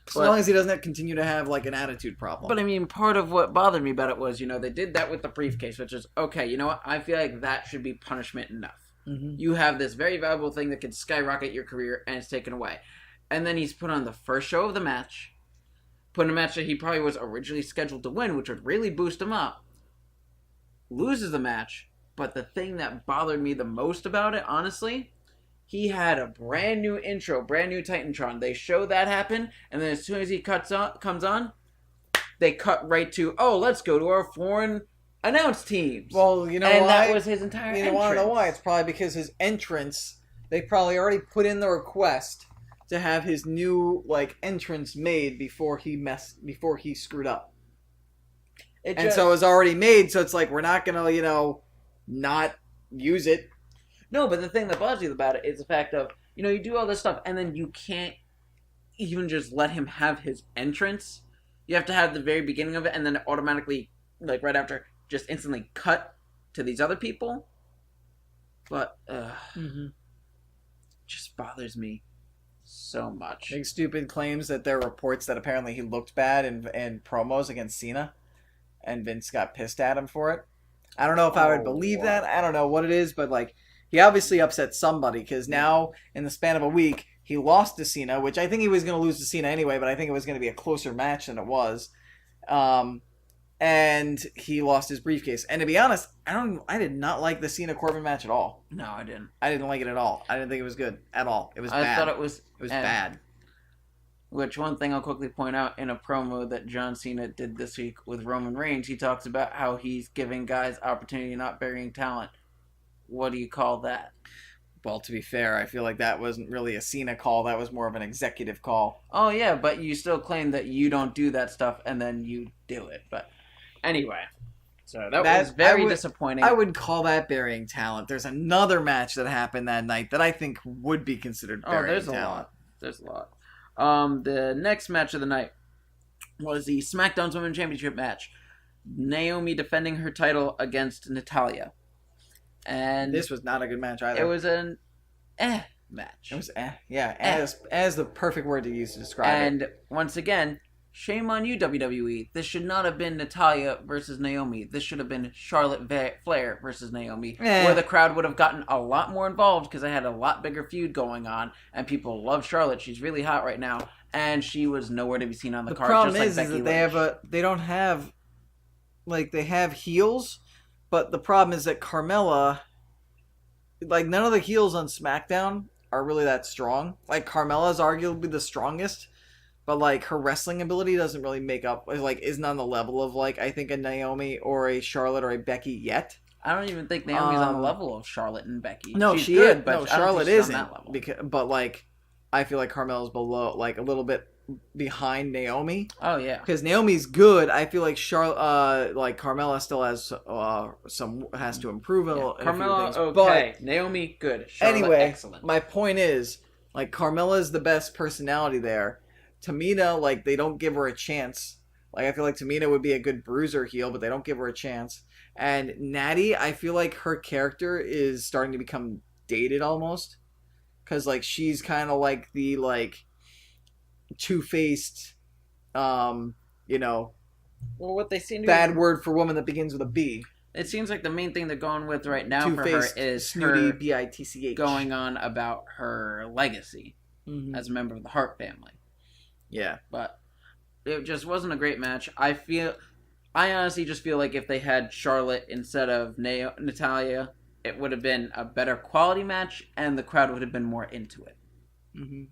As long as he doesn't continue to have, like, an attitude problem. But, I mean, part of what bothered me about it was, they did that with the briefcase, which is, okay, you know what? I feel like that should be punishment enough. Mm-hmm. You have this very valuable thing that could skyrocket your career, and it's taken away. And then he's put on the first show of the match, put in a match that he probably was originally scheduled to win, which would really boost him up, loses the match, but the thing that bothered me the most about it, honestly, he had a brand new intro, brand new Titantron. They show that happen, and then as soon as he comes on, they cut right to, oh, let's go to our foreign announce teams. Well, you know and why? that was his entire entrance. You want to know why? It's probably because his entrance, they probably already put in the request to have his new, like, entrance made before he screwed up. So it was already made, so it's like, we're not gonna, not use it. No, but the thing that bothers you about it is the fact of, you do all this stuff, and then you can't even just let him have his entrance. You have to have the very beginning of it, and then automatically, like, right after, just instantly cut to these other people. But, just bothers me so much. Big stupid claims that there are reports that apparently he looked bad in promos against Cena, and Vince got pissed at him for it. I don't know if I would believe that. I don't know what it is, but, like, he obviously upset somebody, because now, in the span of a week, he lost to Cena, which I think he was going to lose to Cena anyway, but I think it was going to be a closer match than it was. And he lost his briefcase. And to be honest, I did not like the Cena Corbin match at all. No, I didn't. I didn't like it at all. I didn't think it was good at all. It was bad. I thought it was bad. Which, one thing I'll quickly point out, in a promo that John Cena did this week with Roman Reigns, he talks about how he's giving guys opportunity, not burying talent. What do you call that? Well, to be fair, I feel like that wasn't really a Cena call. That was more of an executive call. Oh, yeah, but you still claim that you don't do that stuff, and then you do it. But anyway, so that was very disappointing. I would call that burying talent. There's another match that happened that night that I think would be considered burying talent. There's a lot. The next match of the night was the SmackDown's Women's Championship match. Naomi defending her title against Natalya. And This was not a good match either. it was an match. It was yeah, as the perfect word to use to describe it. And once again, shame on you, WWE. This should not have been Natalya versus Naomi. This should have been Charlotte Flair versus Naomi, where the crowd would have gotten a lot more involved because I had a lot bigger feud going on, and people love Charlotte. She's really hot right now, and she was nowhere to be seen on the card. Problem just is like Becky that they don't have, like, they have heels, but the problem is that Carmella, like, none of the heels on SmackDown are really that strong. Like, Carmella's arguably the strongest, but, like, her wrestling ability doesn't really make up, like, isn't on the level of, like, I think a Naomi or a Charlotte or a Becky yet. I don't even think Naomi's on the level of Charlotte and Becky. No, she's she good, is. but No, Charlotte isn't. On that level. But, like, I feel like Carmella's below, like, a little bit behind Naomi. Oh yeah, Because Naomi's good. I feel like like Carmella still has has to improve in a few Carmella things. okay, Naomi good. But Charlotte, anyway, excellent. my point is, like, Carmella's the best personality there. Tamina, like, they don't give her a chance. Like, I feel like Tamina would be a good bruiser heel, but they don't give her a chance. And Natty, I feel like her character is starting to become dated almost. Because, like, she's kind of like the, like, two-faced, you know, Well, what they seem to bad word for woman that begins with a B. It seems like the main thing they're going with right now for her Two-faced, is snooty, her B-I-T-C-H. going on about her legacy as a member of the Hart family. Yeah. But it just wasn't a great match. I honestly just feel like if they had Charlotte instead of Natalya, it would have been a better quality match, and the crowd would have been more into it. Mm-hmm.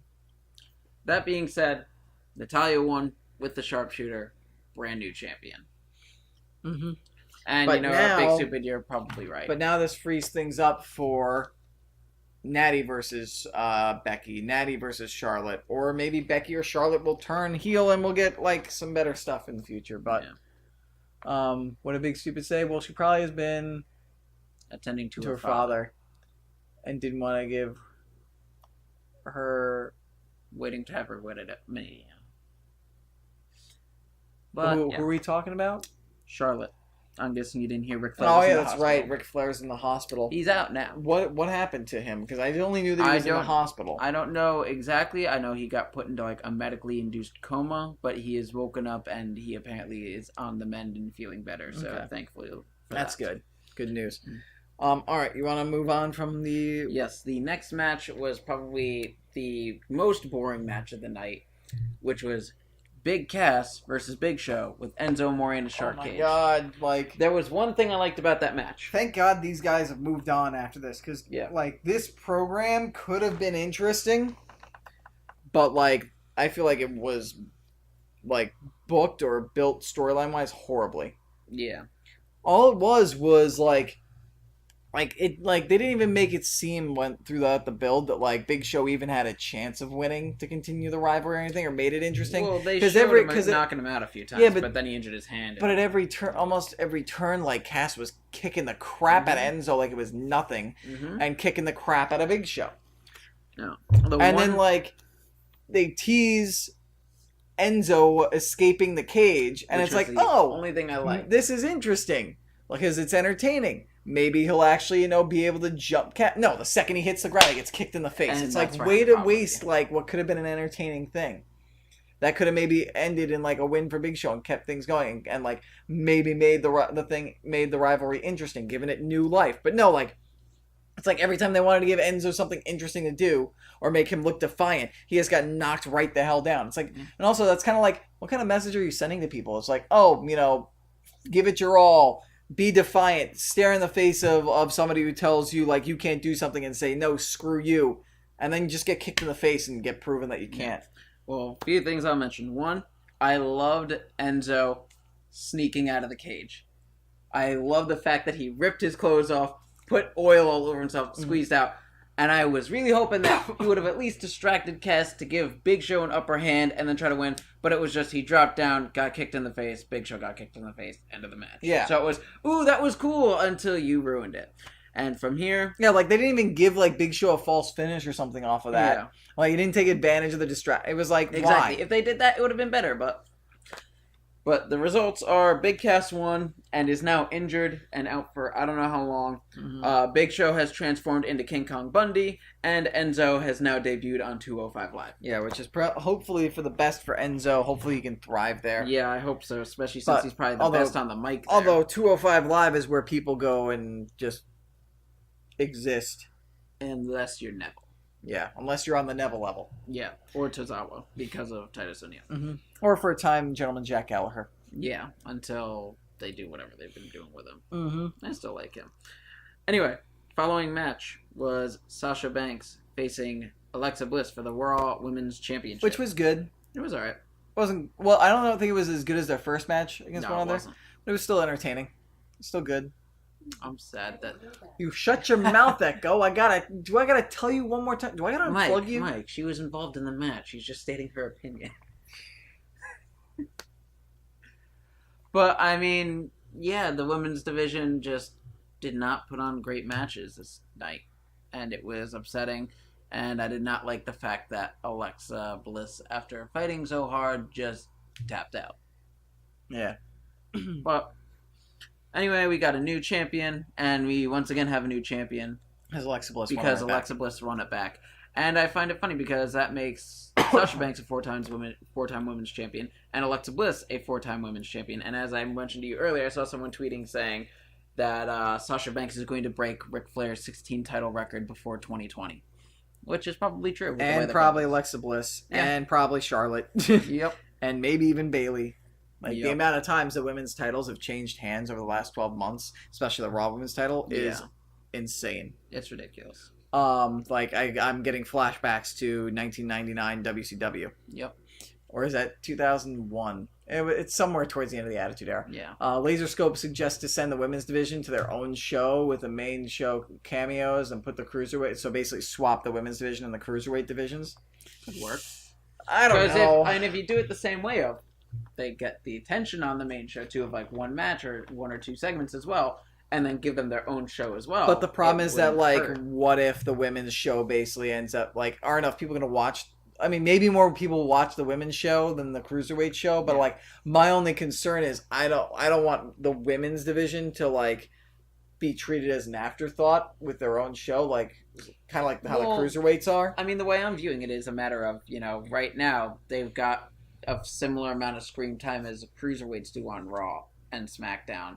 That being said, Natalya won with the sharpshooter, brand new champion. Mm-hmm. And But you know, now- Big Stupid, you're probably right. But now this frees things up for Natty versus Becky, Natty versus Charlotte, or maybe Becky or Charlotte will turn heel and we'll get, like, some better stuff in the future. But what did Big Stupid say? Well, she probably has been attending to her father and didn't want to give her waiting to have her wedded at Mania. But who are we talking about? Charlotte. I'm guessing you didn't hear Ric Flair. Oh yeah, that's right. Ric Flair's in the hospital. He's out now. What happened to him? Because I only knew that he was in the hospital. I don't know exactly. I know he got put into like a medically induced coma, but he is woken up and he apparently is on the mend and feeling better. So thankfully, that's good. Good news. All right, you want to move on from the? Yes, the next match was probably the most boring match of the night, which was Big Cass versus Big Show with Enzo Amore in a shark cage. Oh my god, like, there was one thing I liked about that match. Thank God these guys have moved on after this, because like, this program could have been interesting, but, like, I feel like it was, like, booked or built storyline wise horribly. Yeah. All it was they didn't even make it seem throughout the build that, like, Big Show even had a chance of winning to continue the rivalry or anything, or made it interesting. Well, they showed him knocking him out a few times, but then he injured his hand. But at almost every turn, like, Cass was kicking the crap out of Enzo like it was nothing, and kicking the crap out of Big Show. No. Then, like, they tease Enzo escaping the cage, and it's like, oh, only thing I like. This is interesting because it's entertaining. Maybe he'll actually, be able to jump. No, the second he hits the ground, he gets kicked in the face. And it's like, way to waste, like, what could have been an entertaining thing. That could have maybe ended in, like, a win for Big Show and kept things going, and, like, maybe made the rivalry interesting, giving it new life. But no, like, it's like every time they wanted to give Enzo something interesting to do or make him look defiant, he just got knocked right the hell down. It's like, and also that's kind of like, what kind of message are you sending to people? It's like, oh, give it your all. Be defiant. Stare in the face of somebody who tells you, like, you can't do something and say, no, screw you. And then you just get kicked in the face and get proven that you can't. Well, a few things I'll mention. One, I loved Enzo sneaking out of the cage. I love the fact that he ripped his clothes off, put oil all over himself, squeezed out. And I was really hoping that he would have at least distracted Cass to give Big Show an upper hand and then try to win. But it was just he dropped down, got kicked in the face, Big Show got kicked in the face, end of the match. Yeah. So it was, ooh, that was cool until you ruined it. And from here... Yeah, like, they didn't even give, like, Big Show a false finish or something off of that. Yeah. Like, he didn't take advantage of the distraction. It was like, exactly. Why? If they did that, it would have been better, but But the results are Big Cass won and is now injured and out for I don't know how long. Mm-hmm. Big Show has transformed into King Kong Bundy, and Enzo has now debuted on 205 Live. Yeah, which is hopefully for the best for Enzo. Hopefully he can thrive there. Yeah, I hope so, especially since he's probably the best on the mic there. Although 205 Live is where people go and just exist. Unless you're Neville. Yeah, unless you're on the Neville level. Yeah, or Tozawa, because of Titus O'Neil. Mm-hmm. Or for a time, Gentleman Jack Gallagher. Yeah, until they do whatever they've been doing with him. Mm-hmm. I still like him. Anyway, following match was Sasha Banks facing Alexa Bliss for the Raw Women's Championship. Which was good. It was alright. Wasn't I don't think it was as good as their first match against one another. But it was still entertaining. Still good. I'm sad that you shut your mouth, Echo. Do I gotta tell you one more time? Do I gotta unplug you? Mike, she was involved in the match. She's just stating her opinion. But I mean, yeah, the women's division just did not put on great matches this night, and it was upsetting. And I did not like the fact that Alexa Bliss, after fighting so hard, just tapped out. Yeah. But anyway, we got a new champion, and we once again have a new champion. Has Alexa Bliss because Alexa Bliss won it back. And I find it funny because that makes Sasha Banks a four-time women's champion, and Alexa Bliss a four-time women's champion. And as I mentioned to you earlier, I saw someone tweeting saying that Sasha Banks is going to break Ric Flair's 16 title record before 2020. Which is probably true. And probably Alexa Bliss. Yeah. And probably Charlotte. Yep. And maybe even Bayley. Like, yep. The amount of times the women's titles have changed hands over the last 12 months, especially the Raw Women's title, is insane. It's ridiculous. Like, I'm getting flashbacks to 1999 WCW. Yep. Or is that 2001? It's somewhere towards the end of the Attitude Era. Yeah. Laserscope suggests to send the women's division to their own show with the main show cameos and put the cruiserweight. So basically swap the women's division and the cruiserweight divisions. Could work. I don't know. If you do it the same way, they get the attention on the main show too of like one match or one or two segments as well, and then give them their own show as well. But the problem is that what if the women's show basically ends up like, are enough people going to watch? I mean, maybe more people watch the women's show than the cruiserweight show, but like my only concern is I don't want the women's division to like be treated as an afterthought with their own show, like kind of like how the cruiserweights are. I mean, the way I'm viewing it is a matter of, right now they've got a similar amount of screen time as the cruiserweights do on Raw and SmackDown,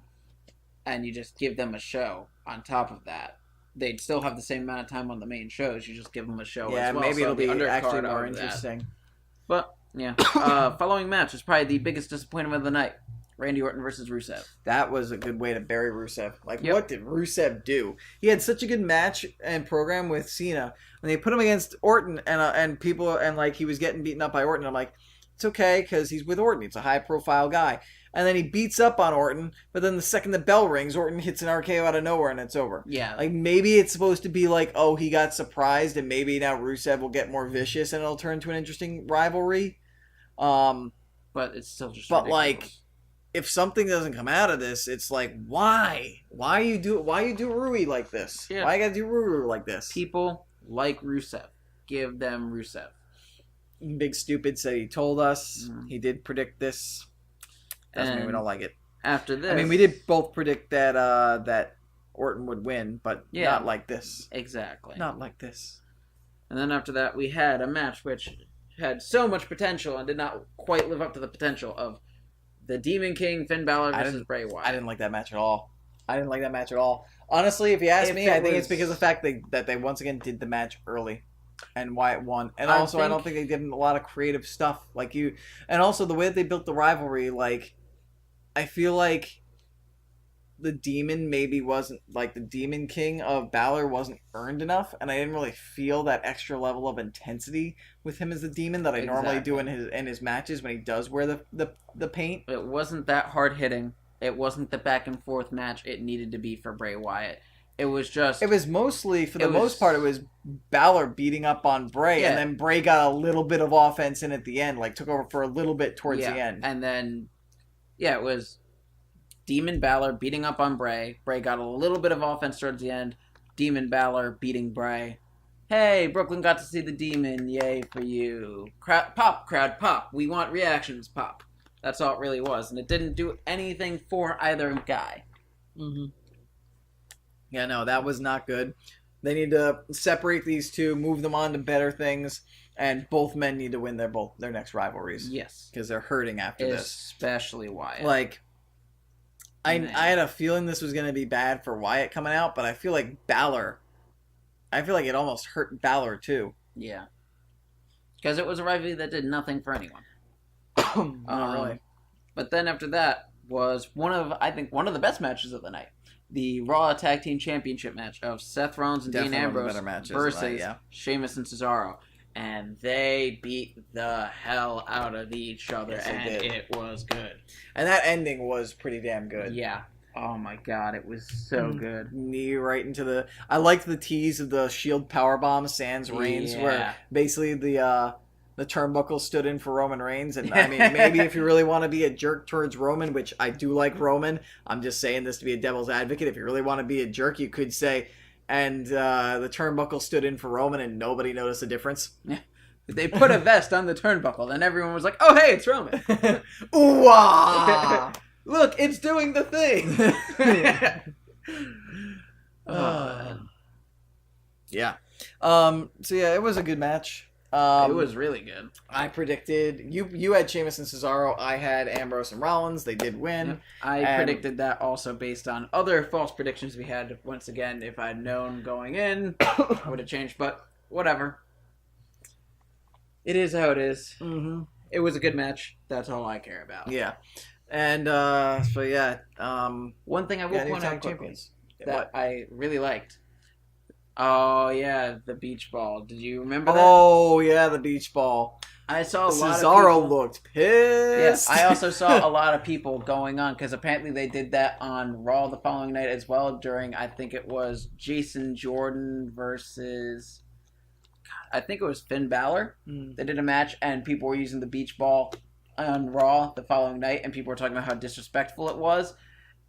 and you just give them a show on top of that. They'd still have the same amount of time on the main shows. You just give them a show as well. Yeah, maybe it'll be actually more interesting. interesting. But, yeah. Following match is probably the biggest disappointment of the night. Randy Orton versus Rusev. That was a good way to bury Rusev. Like, what did Rusev do? He had such a good match and program with Cena. When they put him against Orton and people, and like he was getting beaten up by Orton, I'm like, it's okay because he's with Orton. He's a high-profile guy. And then he beats up on Orton, but then the second the bell rings, Orton hits an RKO out of nowhere and it's over. Yeah. Like, maybe it's supposed to be like, oh, he got surprised and maybe now Rusev will get more vicious and it'll turn to an interesting rivalry. But it's still just ridiculous. Like, if something doesn't come out of this, it's like, why? Why you do Rui like this? Yeah. Why you gotta do Rui like this? People like Rusev. Give them Rusev. Big Stupid said he told us. He did predict this. Doesn't mean we don't like it. After this, I mean, we did both predict that that Orton would win, but not like this. Exactly. Not like this. And then after that, we had a match which had so much potential and did not quite live up to the potential of the Demon King Finn Balor versus Bray Wyatt. I didn't like that match at all. Honestly, if you ask me, I think it's because of the fact that they once again did the match early. And Wyatt won. And also, I don't think they did a lot of creative stuff. And also, the way that they built the rivalry, like, I feel like the Demon maybe wasn't, like, the Demon King of Balor wasn't earned enough. And I didn't really feel that extra level of intensity with him as the Demon that I normally do in his matches when he does wear the paint. It wasn't that hard-hitting. It wasn't the back-and-forth match it needed to be for Bray Wyatt. It was mostly, for the most part, it was Balor beating up on Bray, and then Bray got a little bit of offense in at the end, like took over for a little bit towards the end. And then, it was Demon Balor beating up on Bray. Bray got a little bit of offense towards the end. Demon Balor beating Bray. Hey, Brooklyn got to see the Demon. Yay for you. Crowd pop. We want reactions, pop. That's all it really was, and it didn't do anything for either guy. Mm-hmm. Yeah, no, that was not good. They need to separate these two, move them on to better things, and both men need to win their next rivalries. Yes, because they're hurting after this. Especially Wyatt. Like, I had a feeling this was going to be bad for Wyatt coming out, but I feel like Balor. I feel like it almost hurt Balor too. Yeah, because it was a rivalry that did nothing for anyone. Not really. But then after that was one of the best matches of the night. The Raw Tag Team Championship match of Seth Rollins and Dean Ambrose versus Sheamus and Cesaro. And they beat the hell out of each other, and it was good. And that ending was pretty damn good. Yeah. Oh my god, it was so good. Knee right into the... I liked the tease of the Shield Powerbomb sans Reigns, where basically the turnbuckle stood in for Roman Reigns. And I mean, maybe if you really want to be a jerk towards Roman, which I do like Roman, I'm just saying this to be a devil's advocate. If you really want to be a jerk, you could say, and the turnbuckle stood in for Roman and nobody noticed the difference. Yeah. They put a vest on the turnbuckle and everyone was like, oh, hey, it's Roman. Ooh-ah! Look, it's doing the thing. Yeah. So yeah, it was a good match. It was really good. I predicted you had Sheamus and Cesaro. I had Ambrose and Rollins. They did win. Yep. I predicted that also based on other false predictions we had. Once again, if I'd known going in, I would have changed. But whatever. It is how it is. Mm-hmm. It was a good match. That's all I care about. Yeah. And so yeah. One thing I will point out quickly that I really liked. Oh, yeah, the beach ball. Did you remember that? Oh, yeah, the beach ball. I saw a lot of Cesaro people... looked pissed. Yeah, I also saw a lot of people going on, because apparently they did that on Raw the following night as well during, I think it was Jason Jordan versus... I think it was Finn Balor. They did a match, and people were using the beach ball on Raw the following night, and people were talking about how disrespectful it was.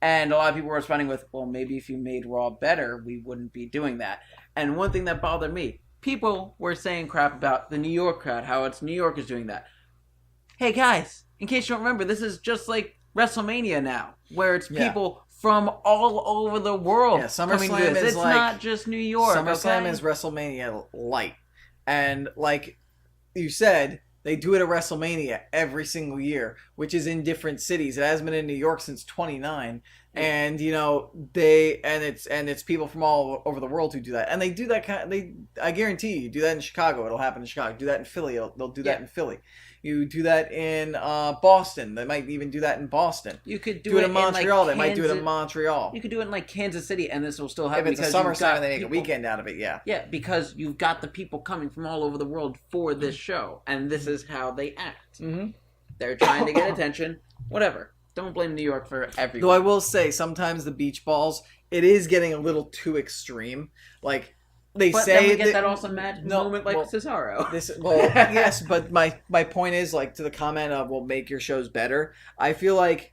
And a lot of people were responding with, well, maybe if you made Raw better, we wouldn't be doing that. And one thing that bothered me, people were saying crap about the New York crowd, how it's New York is doing that. Hey, guys, in case you don't remember, this is just like WrestleMania now, where it's people from all over the world coming to this. It's not just New York. SummerSlam is WrestleMania light. And like you said... They do it at WrestleMania every single year, which is in different cities. It hasn't been in New York since '29, and you know it's people from all over the world who do that, and they do that I guarantee you do that in Chicago, it'll happen in Chicago. Do that in Philly, they'll do that in Philly. You do that in Boston. They might even do that in Boston. You could do it in Montreal. They might do it in Montreal. You could do it in like Kansas City, and this will still happen. If it's a SummerSlam, they make a weekend out of it. Yeah. Yeah, because you've got the people coming from all over the world for this show, and this is how they act. Mm-hmm. They're trying to get attention. Whatever. Don't blame New York for everything. Though I will say, sometimes the beach balls, it is getting a little too extreme. Like. But then we get that awesome moment like Cesaro. Yes, but my point is, like, to the comment of, well, make your shows better, I feel like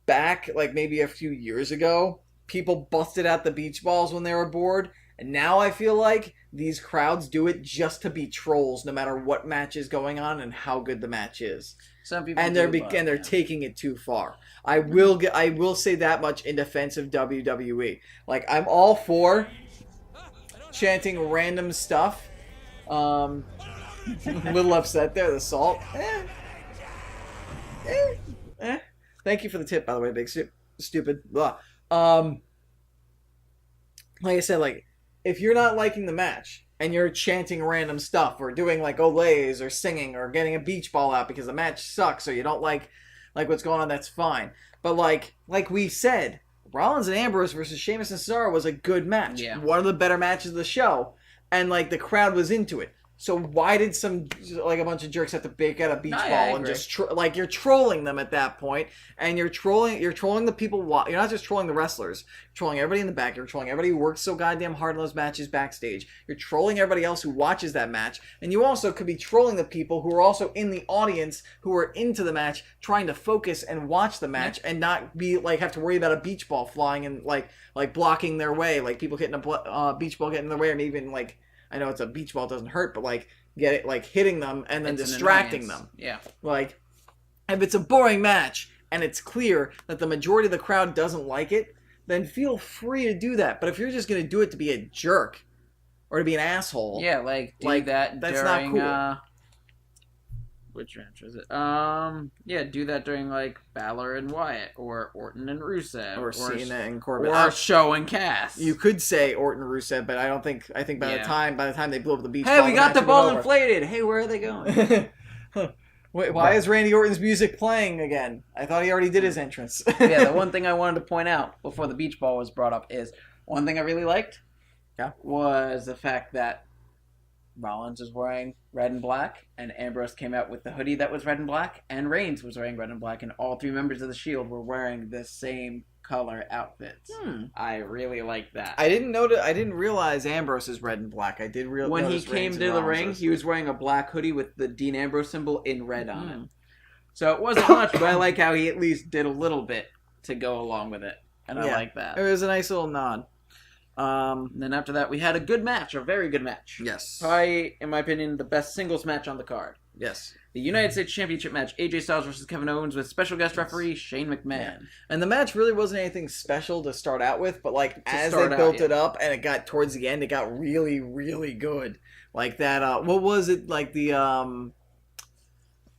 back, like, maybe a few years ago, people busted out the beach balls when they were bored, and now I feel like these crowds do it just to be trolls, no matter what match is going on and how good the match is. Some people they're taking it too far. I will say that much in defense of WWE. Like, I'm all for chanting random stuff. A little upset there, the salt. Thank you for the tip, by the way, big stupid. Blah. Like I said, like, if you're not liking the match and you're chanting random stuff or doing like olays or singing or getting a beach ball out because the match sucks or you don't like what's going on, that's fine. But like we said, Rollins and Ambrose versus Sheamus and Cesaro was a good match. Yeah. One of the better matches of the show. And, like, the crowd was into it. So why did a bunch of jerks have to bake out a beach ball and just, you're trolling them at that point. And you're trolling the people. You're not just trolling the wrestlers. You're trolling everybody in the back. You're trolling everybody who works so goddamn hard in those matches backstage. You're trolling everybody else who watches that match. And you also could be trolling the people who are also in the audience who are into the match, trying to focus and watch the match and not be, like, have to worry about a beach ball flying and, like blocking their way. Like, people hitting a beach ball getting in their way, and even, like, I know it's a beach ball, it doesn't hurt, but, like, get it, like, hitting them and then distracting them. Yeah. Like, If it's a boring match and it's clear that the majority of the crowd doesn't like it, then feel free to do that. But if you're just going to do it to be a jerk or to be an asshole... Yeah, do that that's during... not cool. Which match was it? Do that during, Balor and Wyatt, or Orton and Rusev. Or Cena and Corbin. Or Show and Cass. You could say Orton and Rusev, but I think by the time they blew up the beach hey, ball... we got the ball inflated! Hey, where are they going? Wait, why is Randy Orton's music playing again? I thought he already did his entrance. Yeah, the one thing I wanted to point out before the beach ball was brought up is, one thing I really liked was the fact that Rollins was wearing red and black, and Ambrose came out with the hoodie that was red and black, and Reigns was wearing red and black, and all 3 members of the Shield were wearing the same color outfits. I really like that. I didn't realize Ambrose is red and black. I did realize when he came to the ring, he was wearing a black hoodie with the Dean Ambrose symbol in red on it. So it wasn't much, but I like how he at least did a little bit to go along with it, and I like that. It was a nice little nod. Then after that, we had a good match, a very good match. Yes. Probably, in my opinion, the best singles match on the card. Yes. The United States Championship match, AJ Styles versus Kevin Owens with special guest referee Shane McMahon. Yeah. And the match really wasn't anything special to start out with, but as they built it up and it got towards the end, it got really, really good. Like that, what was it,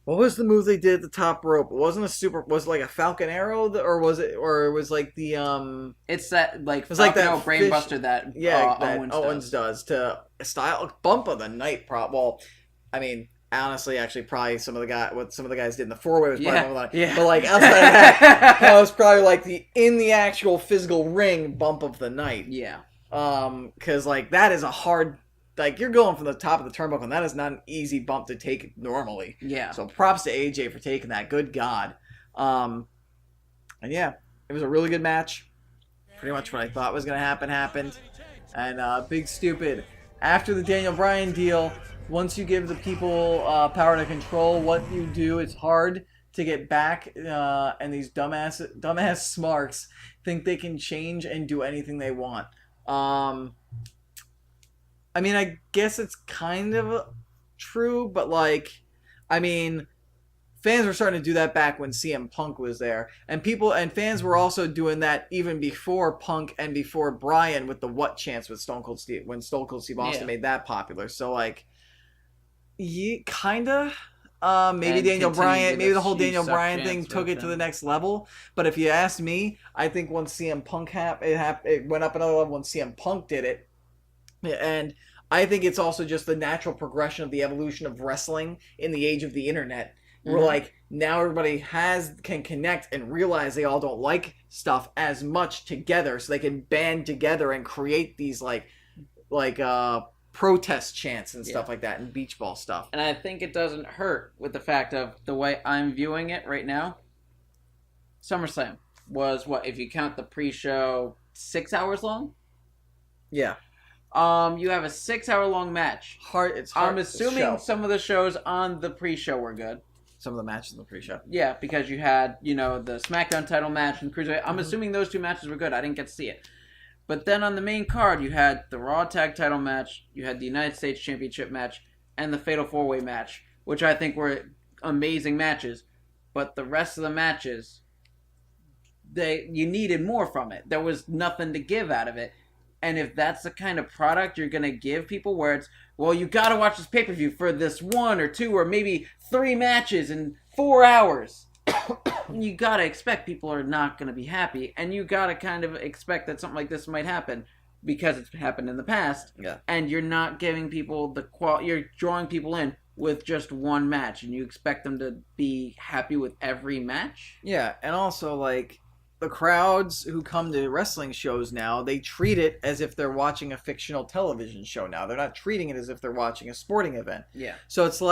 what was the move they did at the top rope? It wasn't was it like a Falcon Arrow, or was it the, It's that, it was like that brain buster that Owens does to style bump of the night prop. Well, I mean, honestly, actually, probably what some of the guys did in the 4-way was probably bump of the night. But outside of that, that was probably in the actual physical ring bump of the night. Yeah. Because that is a hard. You're going from the top of the turnbuckle, and that is not an easy bump to take normally. Yeah. So props to AJ for taking that. Good God. And yeah, it was a really good match. Pretty much what I thought was going to happen happened. And Big Stupid, after the Daniel Bryan deal, once you give the people power to control what you do, it's hard to get back. And these dumbass smarks think they can change and do anything they want. I mean, I guess it's kind of true, but fans were starting to do that back when CM Punk was there, and fans were also doing that even before Punk and before Bryan with the "what" chants with Stone Cold Steve Steve Austin made that popular. So kinda. Maybe Daniel Bryan, maybe the whole Daniel Bryan thing took it to the next level. But if you ask me, I think once CM Punk it went up another level when CM Punk did it. And I think it's also just the natural progression of the evolution of wrestling in the age of the internet. Where now everybody can connect and realize they all don't like stuff as much together, so they can band together and create these protest chants and stuff like that, and beach ball stuff. And I think it doesn't hurt with the fact of the way I'm viewing it right now. SummerSlam was, if you count the pre-show, 6 hours long? Yeah. You have a 6-hour long match. It's hard. I'm assuming some of the shows on the pre-show were good. Some of the matches in the pre-show. Yeah, because you had, the SmackDown title match and Cruiserweight. I'm assuming those 2 matches were good. I didn't get to see it. But then on the main card, you had the Raw Tag title match, you had the United States Championship match, and the Fatal 4-Way match, which I think were amazing matches. But the rest of the matches, you needed more from it. There was nothing to give out of it. And if that's the kind of product you're going to give people, where it's, you got to watch this pay-per-view for this 1 or 2 or maybe 3 matches in 4 hours, you got to expect people are not going to be happy. And you got to kind of expect that something like this might happen because it's happened in the past. Yeah. And you're not giving people you're drawing people in with just one match, and you expect them to be happy with every match. Yeah, and also, the crowds who come to wrestling shows now, they treat it as if they're watching a fictional television show now. They're not treating it as if they're watching a sporting event. Yeah. So it's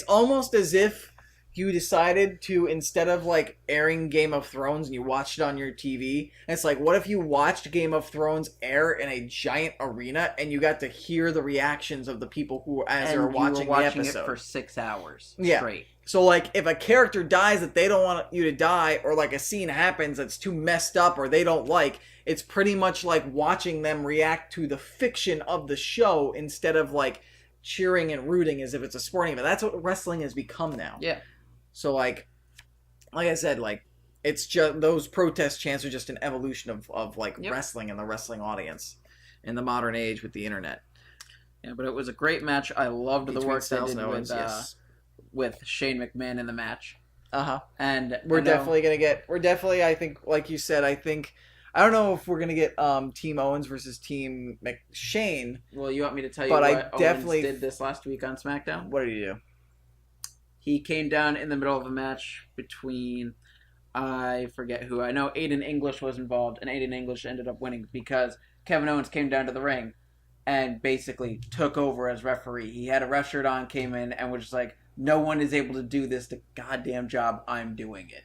almost as if you decided to, instead of airing Game of Thrones and you watched it on your TV, it's what if you watched Game of Thrones air in a giant arena and you got to hear the reactions of the people who they're watching the episode it for 6 hours Yeah. straight. So, if a character dies that they don't want you to die, or, a scene happens that's too messed up or they don't it's pretty much like watching them react to the fiction of the show instead of, cheering and rooting as if it's a sporting event. That's what wrestling has become now. Yeah. So, like I said, like it's just those protest chants are just an evolution of like wrestling and the wrestling audience in the modern age with the internet. Yeah, but it was a great match. I loved the work they did Owens, with Shane McMahon in the match. And we're definitely, I think, like you said, I don't know if we're gonna get Team Owens versus Team Shane. Well, you want me to tell you but what I definitely Owens did this last week on SmackDown? What did he do? He came down in the middle of a match between, I forget who. I know Aiden English was involved, and Aiden English ended up winning because Kevin Owens came down to the ring and basically took over as referee. He had a ref shirt on, came in, and was just like, no one is able to do this the goddamn job. I'm doing it.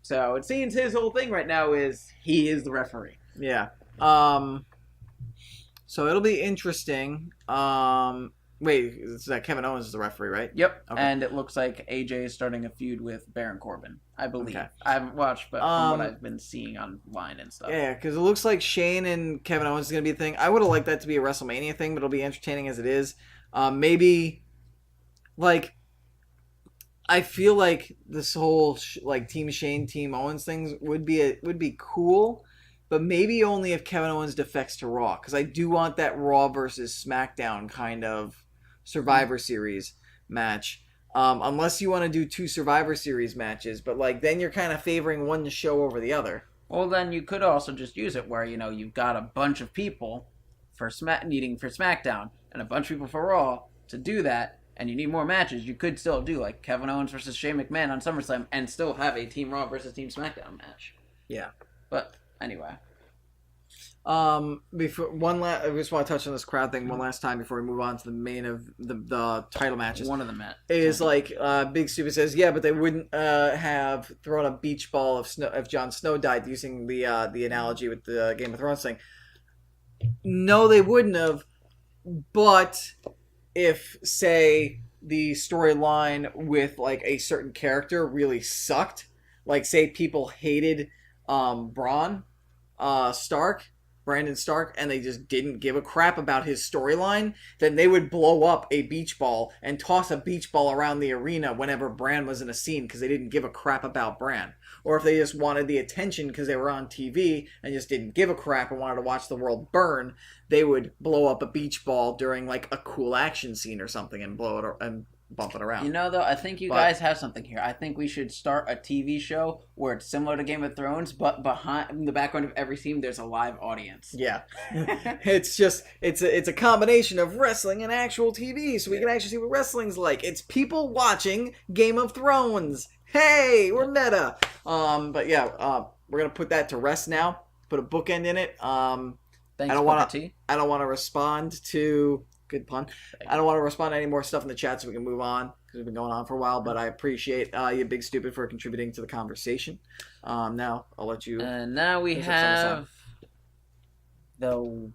So it seems his whole thing right now is he is the referee. Yeah. So it'll be interesting. Wait, it's that Kevin Owens is the referee, right? Yep. Okay. And it looks like AJ is starting a feud with Baron Corbin, I believe. Okay. I haven't watched, but from what I've been seeing online and stuff. Yeah, because it looks like Shane and Kevin Owens is going to be a thing. I would have liked that to be a WrestleMania thing, but it'll be entertaining as it is. Maybe, like, I feel like this whole like Team Shane, Team Owens things would be cool, but maybe only if Kevin Owens defects to Raw, because I do want that Raw versus SmackDown kind of Survivor Series match. Unless you want to do 2 Survivor Series matches, but like then you're kind of favoring one show over the other. Well, then you could also just use it where, you've got a bunch of people needing for SmackDown and a bunch of people for Raw to do that, and you need more matches. You could still do like Kevin Owens versus Shane McMahon on SummerSlam and still have a Team Raw versus Team SmackDown match. Yeah. But anyway. I just want to touch on this crowd thing one last time before we move on to the main of the title matches. One of the matches is like Big Stupid says, yeah, but they wouldn't have thrown a beach ball if Jon Snow died, using the analogy with the Game of Thrones thing. No, they wouldn't have. But if, say, the storyline with like a certain character really sucked, like say people hated Brandon Stark, and they just didn't give a crap about his storyline, then they would blow up a beach ball and toss a beach ball around the arena whenever Bran was in a scene because they didn't give a crap about Bran. Or if they just wanted the attention because they were on TV and just didn't give a crap and wanted to watch the world burn, they would blow up a beach ball during like a cool action scene or something and blow it and bump it around. Though, I think you guys have something here. I think we should start a TV show where it's similar to Game of Thrones, but behind the background of every scene, there's a live audience. Yeah. it's a combination of wrestling and actual TV, so we can actually see what wrestling's like. It's people watching Game of Thrones. Hey, we're meta. But yeah, we're gonna put that to rest now. Put a bookend in it. Thanks, I don't want to respond to. Good pun. I don't want to respond to any more stuff in the chat so we can move on because we've been going on for a while, but I appreciate you, Big Stupid, for contributing to the conversation. Now, I'll let you... And now we have the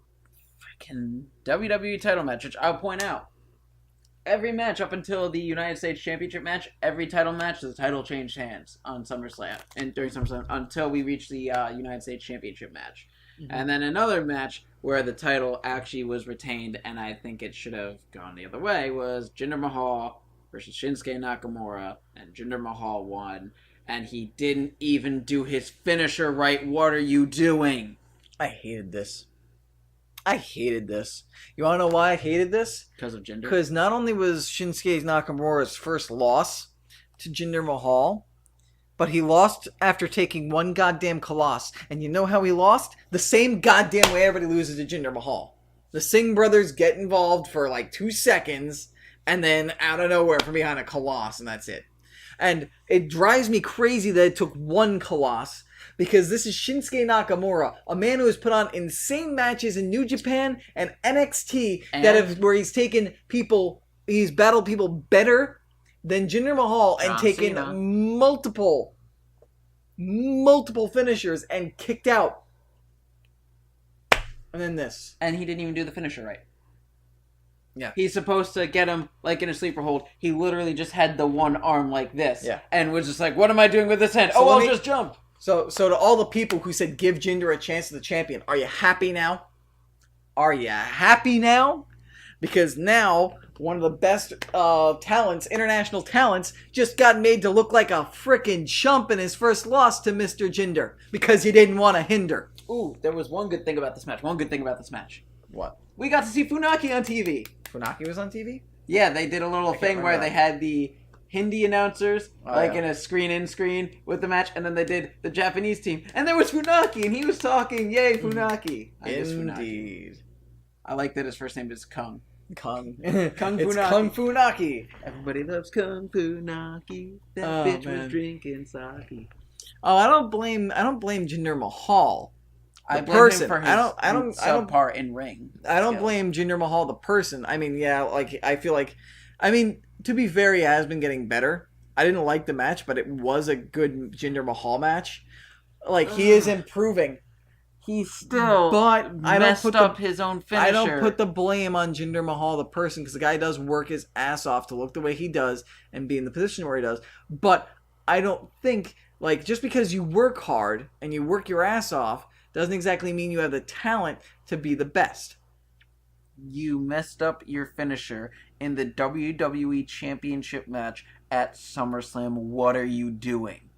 freaking WWE title match, which I'll point out. Every match up until the United States Championship match, every title match, the title changed hands on SummerSlam, and during SummerSlam, until we reached the United States Championship match. Mm-hmm. And then another match where the title actually was retained, and I think it should have gone the other way, was Jinder Mahal versus Shinsuke Nakamura, and Jinder Mahal won, and he didn't even do his finisher right. What are you doing? I hated this. You want to know why I hated this? Because of Jinder? Because not only was Shinsuke Nakamura's first loss to Jinder Mahal, but he lost after taking one goddamn Colossus. And you know how he lost? The same goddamn way everybody loses to Jinder Mahal. The Singh brothers get involved for like 2 seconds, and then out of nowhere from behind a Colossus, and that's it. And it drives me crazy that it took one Colossus, because this is Shinsuke Nakamura, a man who has put on insane matches in New Japan and NXT, where he's battled people better than Jinder Mahal and taken multiple finishers and kicked out. And then this. And he didn't even do the finisher right. Yeah. He's supposed to get him like in a sleeper hold. He literally just had the one arm like this. Yeah. And was just like, what am I doing with this hand? So I'll just jump. So to all the people who said give Jinder a chance as the champion, are you happy now? because now one of the best talents, international talents, just got made to look like a frickin' chump in his first loss to Mr. Jinder because he didn't want to hinder. Ooh, there was one good thing about this match. What? We got to see Funaki on TV. Funaki was on TV? Yeah, they did a little thing where they had the Hindi announcers, in a screen with the match, and then they did the Japanese team, and there was Funaki, and he was talking, yay, Funaki. Indeed. I like that his first name is Kung. Kung Funaki. It's Kung Funaki. Everybody loves Kung Funaki. That bitch was drinking sake. Oh, I don't blame Jinder Mahal. I blame person. him for his subpar in ring. I don't blame Jinder Mahal the person. I mean, yeah, I feel like, to be fair, he has been getting better. I didn't like the match, but it was a good Jinder Mahal match. He is improving. He still messed up his own finisher. I don't put the blame on Jinder Mahal the person, because the guy does work his ass off to look the way he does and be in the position where he does. But I don't think, just because you work hard and you work your ass off doesn't exactly mean you have the talent to be the best. You messed up your finisher in the WWE Championship match at SummerSlam. What are you doing?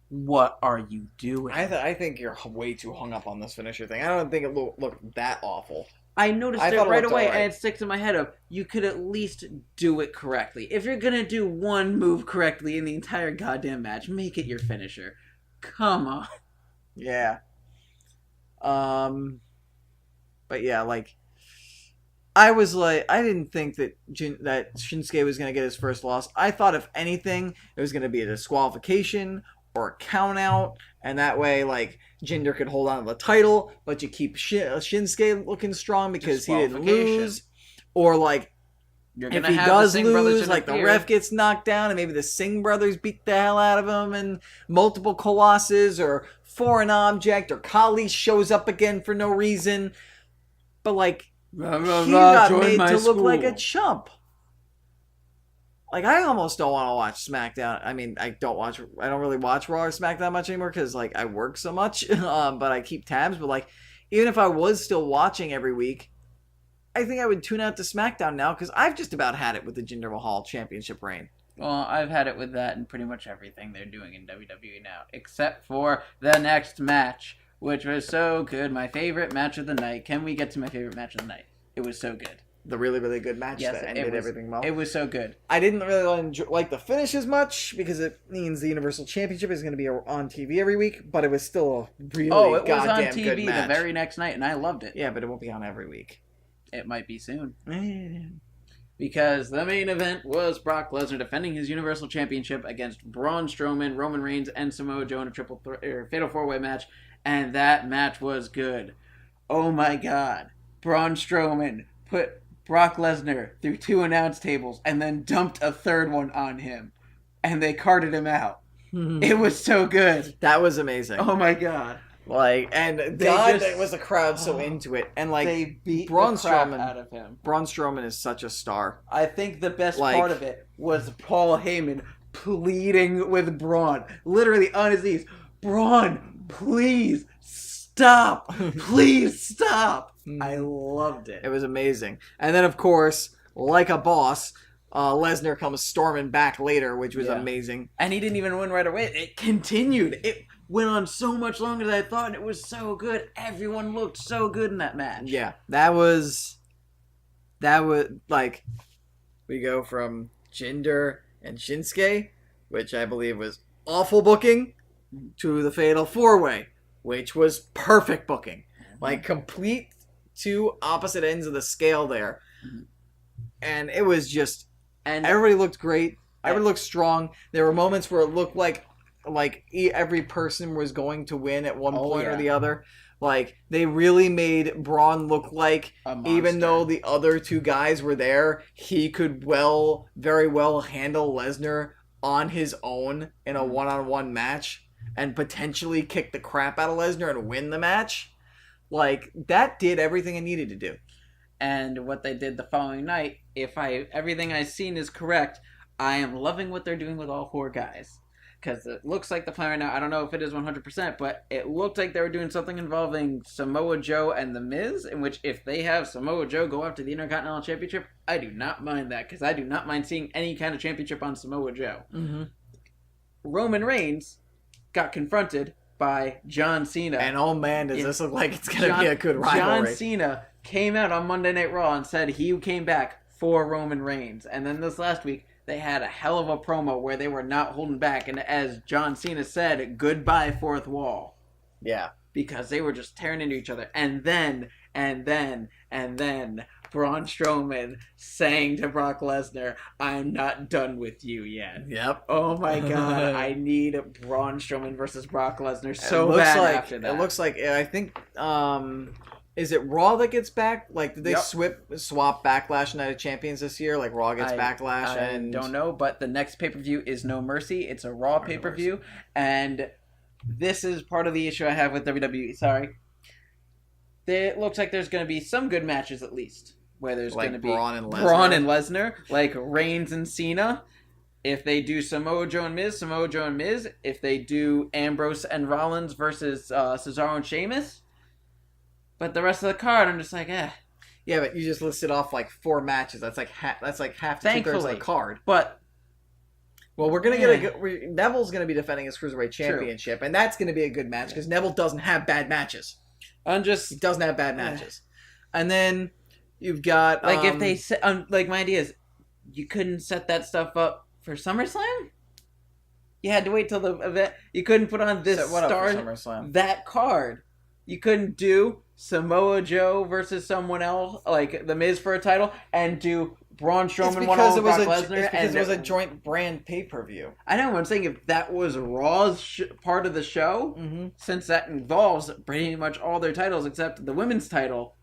What are you doing? I think you're way too hung up on this finisher thing. I don't think it looked that awful. I noticed it right away, and it sticks in my head of, you could at least do it correctly. If you're going to do one move correctly in the entire goddamn match, make it your finisher. Come on. Yeah. But yeah, I didn't think that Shinsuke was going to get his first loss. I thought, if anything, it was going to be a disqualification or a count out, and that way, Jinder could hold on to the title, but you keep Shinsuke looking strong because he didn't lose. Or, if he does lose, the ref gets knocked down, and maybe the Singh brothers beat the hell out of him, and multiple Colossus, or Foreign Object, or Kali shows up again for no reason. But, he got made to look like a chump. I almost don't want to watch SmackDown. I don't really watch Raw or SmackDown much anymore because, I work so much. But I keep tabs. But, even if I was still watching every week, I think I would tune out to SmackDown now because I've just about had it with the Jinder Mahal championship reign. Well, I've had it with that and pretty much everything they're doing in WWE now, except for the next match, which was so good. My favorite match of the night. Can we get to my favorite match of the night? It was so good. The really, really good match that ended everything well. It was so good. I didn't really like the finish as much because it means the Universal Championship is going to be on TV every week, but it was still a really goddamn good match. It was on TV the very next night, and I loved it. Yeah, but it won't be on every week. It might be soon. Because the main event was Brock Lesnar defending his Universal Championship against Braun Strowman, Roman Reigns, and Samoa Joe in a fatal four-way match, and that match was good. Oh my god. Braun Strowman put Brock Lesnar through 2 announce tables and then dumped a third one on him, and they carted him out. It was so good. That was amazing. Oh my god. Was the crowd so into it, and they beat Braun Strowman out of him. Braun Strowman is such a star. I think the best part of it was Paul Heyman pleading with Braun, literally on his knees. Braun, please stop! Please stop! I loved it. It was amazing. And then, of course, like a boss, Lesnar comes storming back later, which was amazing. And he didn't even win right away. It continued. It went on so much longer than I thought, and it was so good. Everyone looked so good in that match. Yeah, that was we go from Jinder and Shinsuke, which I believe was awful booking, to the Fatal 4-Way, which was perfect booking. Complete 2 opposite ends of the scale there. And it was just, everybody looked great. Everybody looked strong. There were moments where it looked like every person was going to win at one point or the other. They really made Braun look like, even though the other 2 guys were there, he could very well handle Lesnar on his own in a one-on-one match and potentially kick the crap out of Lesnar and win the match. That did everything it needed to do. And what they did the following night, if everything I've seen is correct, I am loving what they're doing with all 4 guys. because it looks like the plan right now. I don't know if it is 100%, but it looked like they were doing something involving Samoa Joe and The Miz, in which if they have Samoa Joe go after the Intercontinental Championship, I do not mind that, because I do not mind seeing any kind of championship on Samoa Joe. Mm-hmm. Roman Reigns got confronted by John Cena. And oh man, does this look like it's going to be a good rivalry. John Cena came out on Monday Night Raw and said he came back for Roman Reigns. And then this last week, they had a hell of a promo where they were not holding back. And as John Cena said, goodbye fourth wall. Yeah. Because they were just tearing into each other. And then, Braun Strowman saying to Brock Lesnar, I'm not done with you yet. Yep. Oh my god, I need Braun Strowman versus Brock Lesnar so bad after that. It looks like, I think, is it Raw that gets back? Like, did they swap Backlash Night of Champions this year? Like, Raw gets Backlash and... I don't know, but the next pay-per-view is No Mercy. It's a Raw pay-per-view, and this is part of the issue I have with WWE. Sorry. It looks like there's going to be some good matches at least. Where there's like going to be Braun and Lesnar, like Reigns and Cena. If they do Samoa Joe and Miz, Samoa Joe and Miz. If they do Ambrose and Rollins versus Cesaro and Sheamus. But the rest of the card, I'm just like, eh. Yeah, but you just listed off like 4 matches. That's like half to 2/3 of the card. But well, we're gonna get Neville's gonna be defending his Cruiserweight Championship, and that's gonna be a good match because Neville doesn't have bad matches. He doesn't have bad matches. And then you've got like if they like my idea is you couldn't set that stuff up for SummerSlam. You had to wait till the event. You couldn't put on this that card. You couldn't do Samoa Joe versus someone else, like The Miz for a title, and do Braun Strowman one-on-one Brock Lesnar. It's because it was a joint brand pay-per-view. I know. I'm saying if that was Raw's part of the show, since that involves pretty much all their titles except the women's title,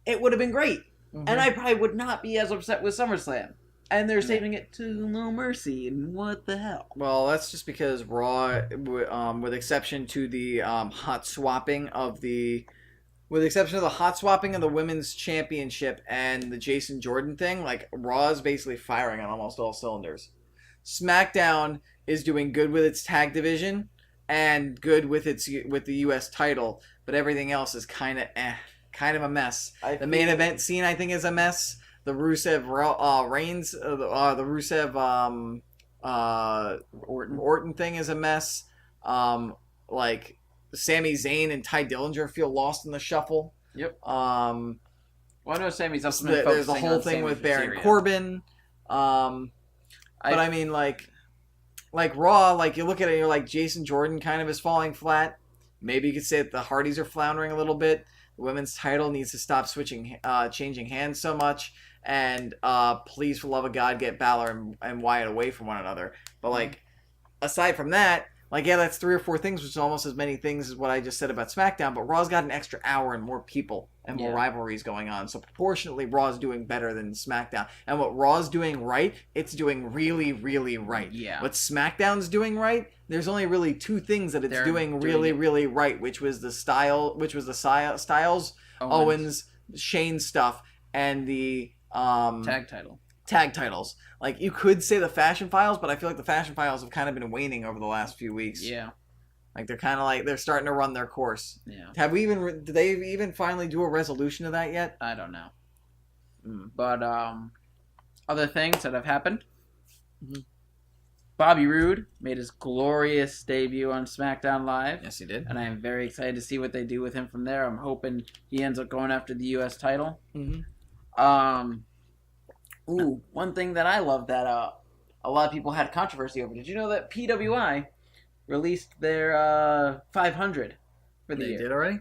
it would have been great. And I probably would not be as upset with SummerSlam. And they're saving it to No Mercy, and what the hell? Well, that's just because Raw, with exception to the hot swapping of the women's championship and the Jason Jordan thing, like Raw is basically firing on almost all cylinders. SmackDown is doing good with its tag division and good with the U.S. title, but everything else is kind of a mess. The main event scene, I think, is a mess. The Rusev Reigns, the Rusev Orton thing is a mess. Like Sami Zayn and Ty Dillinger feel lost in the shuffle. Yep. Well, I know Sami's up. There's the whole thing with Baron Corbin. But I mean, like Raw, like you look at it, you're like Jason Jordan kind of is falling flat. Maybe you could say that the Hardys are floundering a little bit. The women's title needs to stop changing hands so much. And please, for love of God, get Balor and Wyatt away from one another. But like, aside from that, like that's 3 or 4 things, which is almost as many things as what I just said about SmackDown. But Raw's got an extra hour and more people and more rivalries going on. So proportionately, Raw's doing better than SmackDown. And what Raw's doing right, it's doing really, really right. Yeah. What SmackDown's doing right, there's only really 2 things that it's doing really right, which was the Styles, Owens, Shane stuff, and the tag titles. Like you could say the Fashion Files, but I feel like the Fashion Files have kind of been waning over the last few weeks. Yeah. Like they're kind of like they're starting to run their course. Yeah. Did they even finally do a resolution of that yet? I don't know. But other things that have happened. Bobby Roode made his glorious debut on SmackDown Live. Yes, he did. And I am very excited to see what they do with him from there. I'm hoping he ends up going after the U.S. title. One thing that I love that a lot of people had controversy over. Did you know that PWI released their 500 for the year? They did already?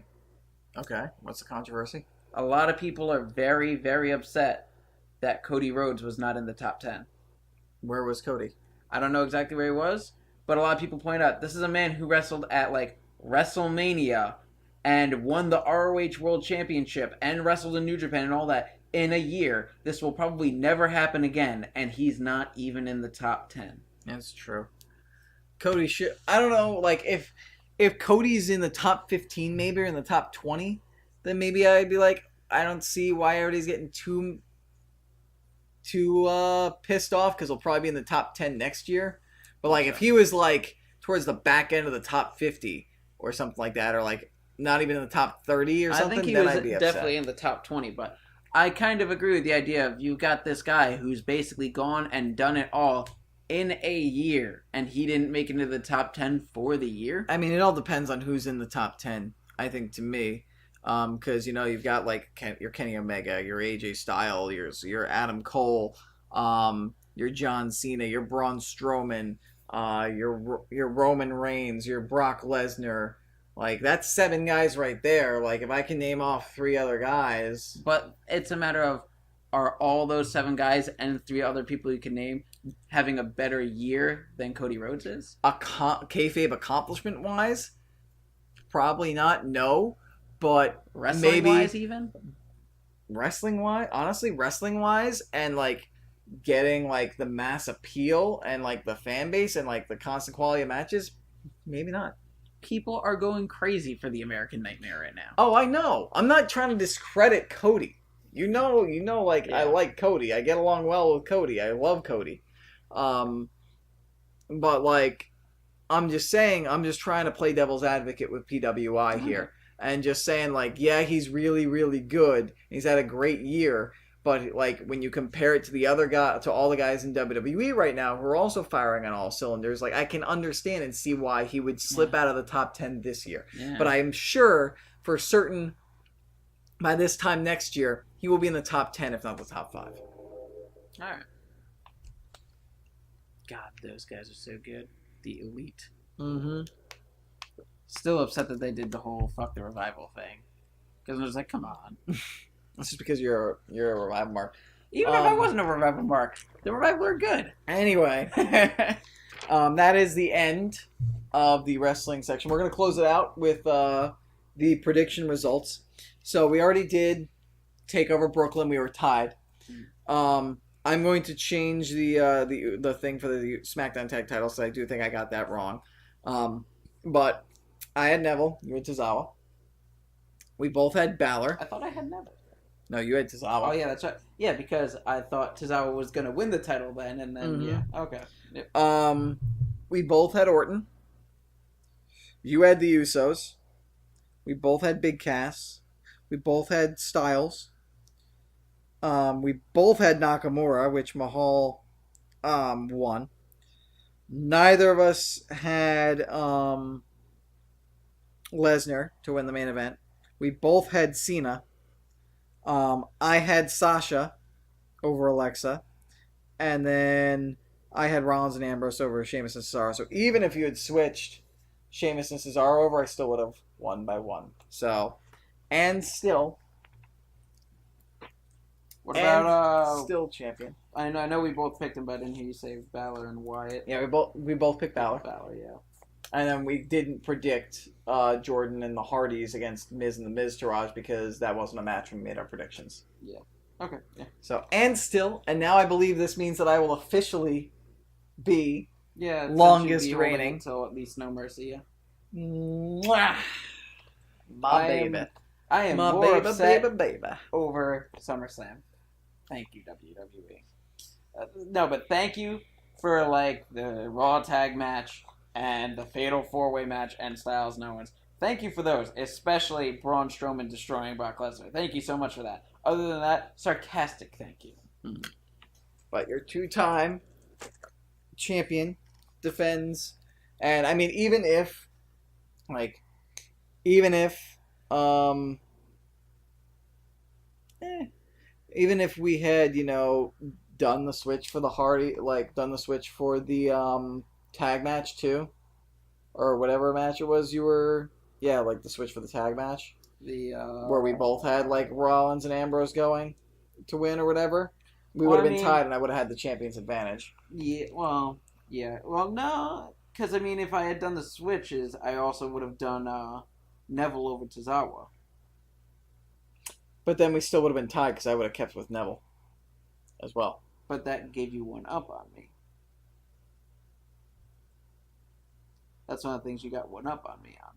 Okay. What's the controversy? A lot of people are very, very upset that Cody Rhodes was not in the top 10. Where was Cody? I don't know exactly where he was, but a lot of people point out this is a man who wrestled at like WrestleMania and won the ROH World Championship and wrestled in New Japan and all that in a year. This will probably never happen again, and he's not even in the top 10. That's true. Cody should... I don't know, like, if Cody's in the top 15 maybe, or in the top 20, then maybe I'd be like, I don't see why everybody's getting too pissed off, because he'll probably be in the top 10 next year. But like if he was like towards the back end of the top 50 or something like that, or like not even in the top 30 or something, I think he then was I'd be upset. definitely in the top 20, but I kind of agree with the idea of you got this guy who's basically gone and done it all in a year, and he didn't make it into the top 10 for the year. I mean, it all depends on who's in the top 10, I think, to me. Because, you've got, like, your Kenny Omega, your AJ Styles, your Adam Cole, your John Cena, your Braun Strowman, your Roman Reigns, your Brock Lesnar. Like, that's 7 guys right there. Like, if I can name off 3 other guys. But it's a matter of, are all those 7 guys and 3 other people you can name having a better year than Cody Rhodes is? Kayfabe accomplishment-wise? Probably not, no. But Wrestling-wise even? Wrestling-wise? Honestly, wrestling-wise, and, like, getting, like, the mass appeal and, like, the fan base and, like, the constant quality of matches, maybe not. People are going crazy for the American Nightmare right now. Oh, I know. I'm not trying to discredit Cody. Like, yeah. I like Cody. I get along well with Cody. I love Cody. But, like, I'm just trying to play devil's advocate with PWI here. And just saying, like, yeah, he's really, really good. He's had a great year. But, like, when you compare it to the other guy, to all the guys in WWE right now who are also firing on all cylinders, like, I can understand and see why he would slip out of the top 10 this year. Yeah. But I am sure, for certain, by this time next year, he will be in the top 10, if not the top 5. All right. God, those guys are so good. The Elite. Mm-hmm. Still upset that they did the whole fuck the Revival thing. Because I was like, come on. That's just because you're a Revival mark. Even if I wasn't a Revival mark, the Revival are good. Anyway, that is the end of the wrestling section. We're going to close it out with the prediction results. So we already did TakeOver Brooklyn. We were tied. I'm going to change the thing for the SmackDown Tag Titles. So I do think I got that wrong. But I had Neville. You had Tozawa. We both had Balor. I thought I had Neville. No, you had Tozawa. Oh, yeah, that's right. Yeah, because I thought Tozawa was going to win the title then, and then, yeah. Okay. Yep. We both had Orton. You had the Usos. We both had Big Cass. We both had Styles. We both had Nakamura, which Mahal won. Neither of us had Lesnar to win the main event. We both had Cena. I had Sasha over Alexa. And then I had Rollins and Ambrose over Sheamus and Cesaro. So even if you had switched Sheamus and Cesaro over, I still would have won by 1. So, and still... What about still champion? I know we both picked him, but I didn't hear you say Balor and Wyatt. Yeah, we both picked Balor. Balor, yeah. And then we didn't predict Jordan and the Hardys against Miz and the Miz Taraj because that wasn't a match when we made our predictions. Yeah. Okay. Yeah. So and now I believe this means that I will officially be longest reigning until at least No Mercy. Yeah. Mwah. My baby. I am my more baby, upset baby. over SummerSlam. Thank you, WWE. No, but thank you for like the Raw tag match and the Fatal 4-Way match and Styles and Owens. Thank you for those, especially Braun Strowman destroying Brock Lesnar. Thank you so much for that. Other than that, sarcastic thank you. But your 2-time champion defends, and I mean even if we had, done the switch for the Hardy, done the switch for the tag match too, or whatever match it was the switch for the tag match, where we both had Rollins and Ambrose going to win or whatever, we would have been tied, and I would have had the champion's advantage. Well, no, because if I had done the switches, I also would have done Neville over Tozawa. But then we still would have been tied because I would have kept with Neville as well. But that gave you 1 up on me. That's one of the things you got 1 up on me on.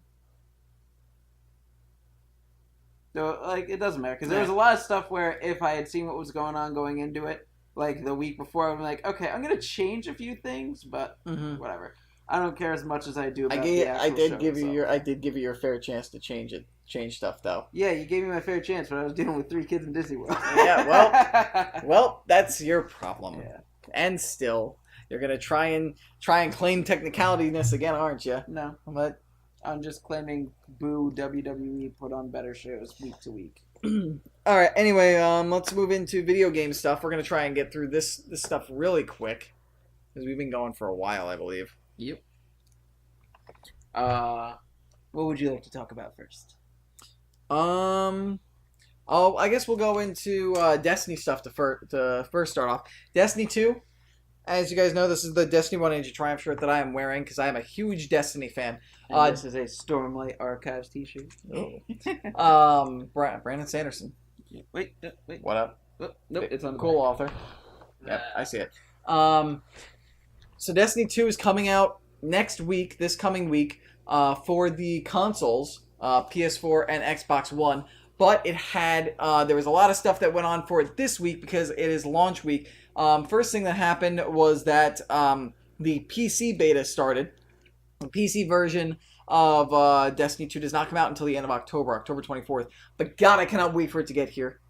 So, it doesn't matter. Because there was a lot of stuff where if I had seen what was going on going into it, like the week before. I'm like, okay, I'm gonna change a few things, but whatever. I don't care as much as I do about the actual show itself. I did give you your fair chance to change stuff though. Yeah, you gave me my fair chance, but I was dealing with 3 kids in Disney World. Yeah, well, that's your problem. Yeah. And still, you're gonna try and claim technicalityness again, aren't you? No, But I'm just claiming boo WWE put on better shows week to week. all right. Anyway, let's move into video game stuff. We're gonna try and get through this stuff really quick because we've been going for a while, I believe. Yep. What would you like to talk about first? I guess we'll go into Destiny stuff to first start off. Destiny 2. As you guys know, this is the Destiny 1 Age of Triumph shirt that I am wearing because I am a huge Destiny fan. And this is a Stormlight Archives t-shirt. Brandon Sanderson. Wait. What up? Oh, nope, it's on the cool back. author. Yep, I see it. So Destiny 2 is coming out this coming week, for the consoles, PS4 and Xbox One. But it had, there was a lot of stuff that went on for it this week because it is launch week. First thing that happened was that the PC beta started. The PC version of Destiny 2 does not come out until the end of October 24th. But God, I cannot wait for it to get here.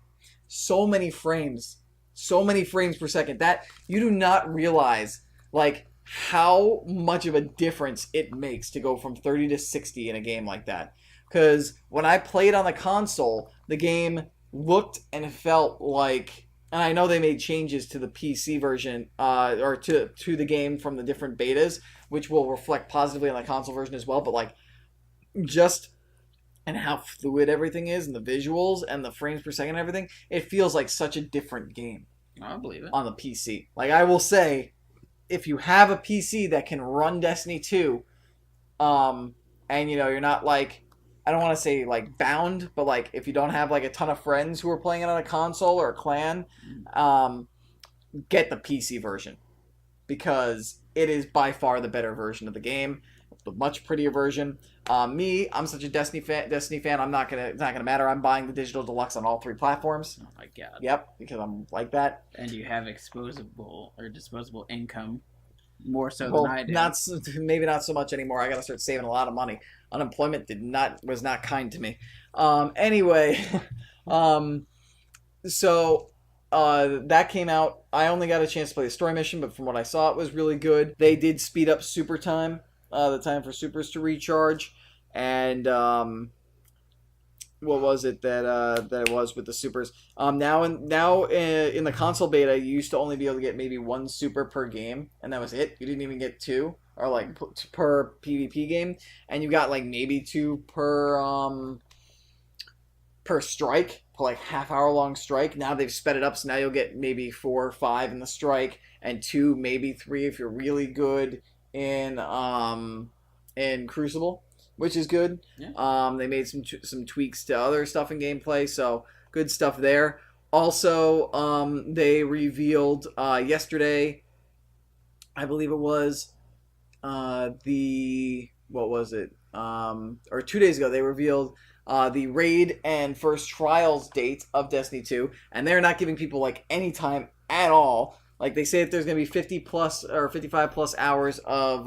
So many frames per second. That you do not realize, like, how much of a difference it makes to go from 30 to 60 in a game like that. Because when I played on the console, the game looked and felt like, and I know they made changes to the PC version, or to the game from the different betas, which will reflect positively on the console version as well, but like, just, and how fluid everything is, and the visuals, and the frames per second and everything, it feels like such a different game. I believe it. On the PC. Like, I will say, if you have a PC that can run Destiny 2, and, you know, you're not, like, I don't want to say, like, bound, but, like, if you don't have, like, a ton of friends who are playing it on a console or a clan, get the PC version. Because it is by far the better version of the game. The much prettier version. I'm such a Destiny fan, it's not gonna matter. I'm buying the digital deluxe on all 3 platforms. Oh my god. Yep, because I'm like that. And you have disposable income more so Well, than I do. Maybe not so much anymore. I gotta start saving a lot of money. Unemployment was not kind to me. Anyway, so that came out. I only got a chance to play the story mission, but from what I saw, it was really good. They did speed up super time, the time for supers to recharge, and what was it that it was with the supers? Now in the console beta, you used to only be able to get maybe 1 super per game, and that was it. You didn't even get 2, or like per PvP game, and you got like maybe 2 per strike, for like half-hour long strike. Now they've sped it up, so now you'll get maybe 4 or 5 in the strike, and 2, maybe 3 if you're really good in Crucible, which is good. Yeah. They made some tweaks to other stuff in gameplay, so good stuff there. Also, they revealed yesterday, I believe it was, or 2 days ago, they revealed the raid and first trials date of Destiny 2, and they're not giving people like any time at all. Like, they say that there's going to be 50 plus or 55 plus hours of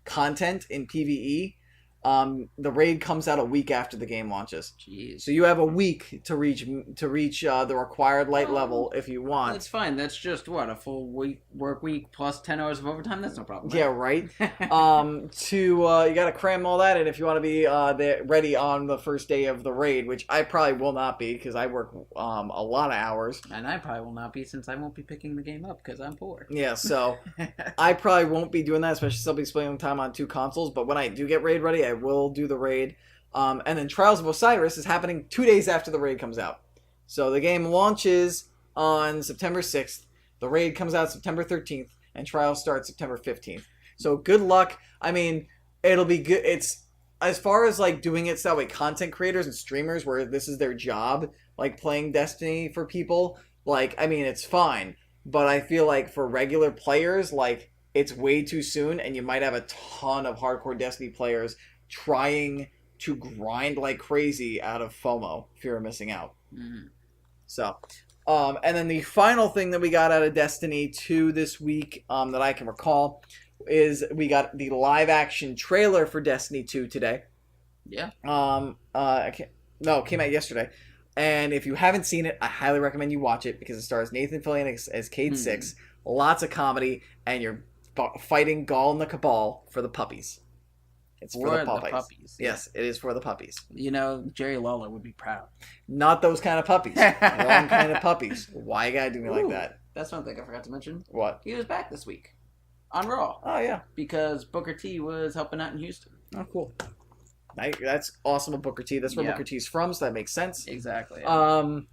content in PvE. The raid comes out a week after the game launches. Jeez. So you have a week to reach the required light level if you want. That's fine. That's just a full work week plus 10 hours of overtime. That's no problem. Yeah, right. You got to cram all that in if you want to be ready on the first day of the raid, which I probably will not be because I work a lot of hours. And I probably will not be since I won't be picking the game up because I'm poor. Yeah, so I probably won't be doing that, especially since I'll be splitting time on 2 consoles. But when I do get raid ready, I will do the raid. And then Trials of Osiris is happening 2 days after the raid comes out. So the game launches on September 6th. The raid comes out September 13th. And Trials starts September 15th. So good luck. I mean, it'll be good. It's, as far as like doing it that way, content creators and streamers where this is their job, like playing Destiny for people, like, I mean, it's fine. But I feel like for regular players, like, it's way too soon. And you might have a ton of hardcore Destiny players trying to grind like crazy out of FOMO, fear of missing out. Mm-hmm. So, And then the final thing that we got out of Destiny 2 this week that I can recall is we got the live action trailer for Destiny 2 today. Yeah. It came out yesterday. And if you haven't seen it, I highly recommend you watch it because it stars Nathan Fillion as Cade Six. Lots of comedy, and you're fighting Gaul and the Cabal for the puppies. It's for the puppies. Yes, it is for the puppies. You know, Jerry Lawler would be proud. Not those kind of puppies. Wrong kind of puppies. Why you gotta do me like that? That's one thing I forgot to mention. What? He was back this week on Raw. Oh, yeah. Because Booker T was helping out in Houston. Oh, cool. That's awesome of Booker T. That's where Booker T's from, so that makes sense. Exactly. And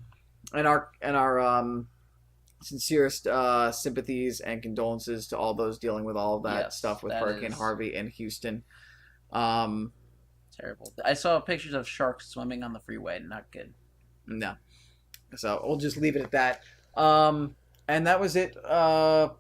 our sincerest sympathies and condolences to all those dealing with all of that stuff with Hurricane Harvey in Houston. Terrible. I saw pictures of sharks swimming on the freeway. Not good. No. So we'll just leave it at that. And that was it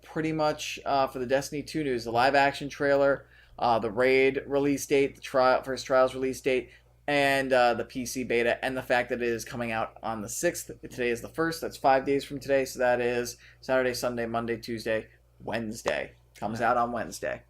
pretty much for the Destiny 2 news. The live action trailer, the raid release date, the first trials release date, and the PC beta, and the fact that it is coming out on the 6th. Today is the 1st. That's 5 days from today. So that is Saturday, Sunday, Monday, Tuesday, Wednesday. Comes out on Wednesday.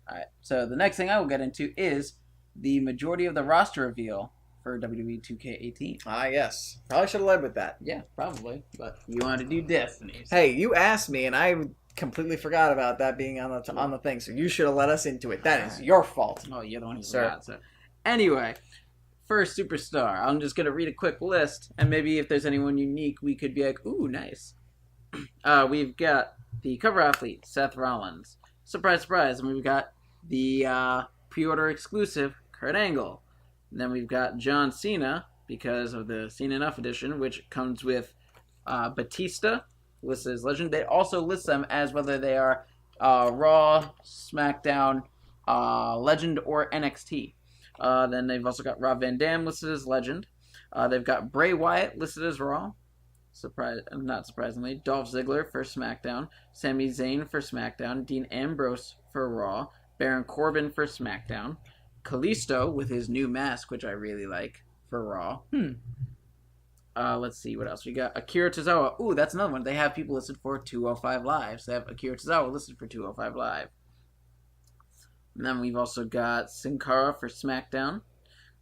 All right. So the next thing I will get into is the majority of the roster reveal for WWE 2K18. Ah, yes. Probably should have led with that. Yeah, probably. But you wanted to do Destiny. So. Hey, you asked me, and I completely forgot about that being on the thing. So you should have let us into it. That is your fault. Oh, you're the one who forgot. So anyway, first superstar. I'm just gonna read a quick list, and maybe if there's anyone unique, we could be like, ooh, nice. We've got the cover athlete Seth Rollins. Surprise, surprise. And we've got the pre-order exclusive Kurt Angle. And then we've got John Cena, because of the Cena Enough edition, which comes with Batista, listed as legend. They also list them as whether they are Raw, SmackDown, Legend, or NXT. Then they've also got Rob Van Dam listed as legend. They've got Bray Wyatt listed as Raw. Not surprisingly. Dolph Ziggler for SmackDown. Sami Zayn for SmackDown. Dean Ambrose for Raw. Baron Corbin for SmackDown. Kalisto with his new mask, which I really like, for Raw. Let's see what else we got. Akira Tozawa. Ooh, that's another one. They have people listed for 205 Live. So they have Akira Tozawa listed for 205 Live. And then we've also got Sin Cara for SmackDown.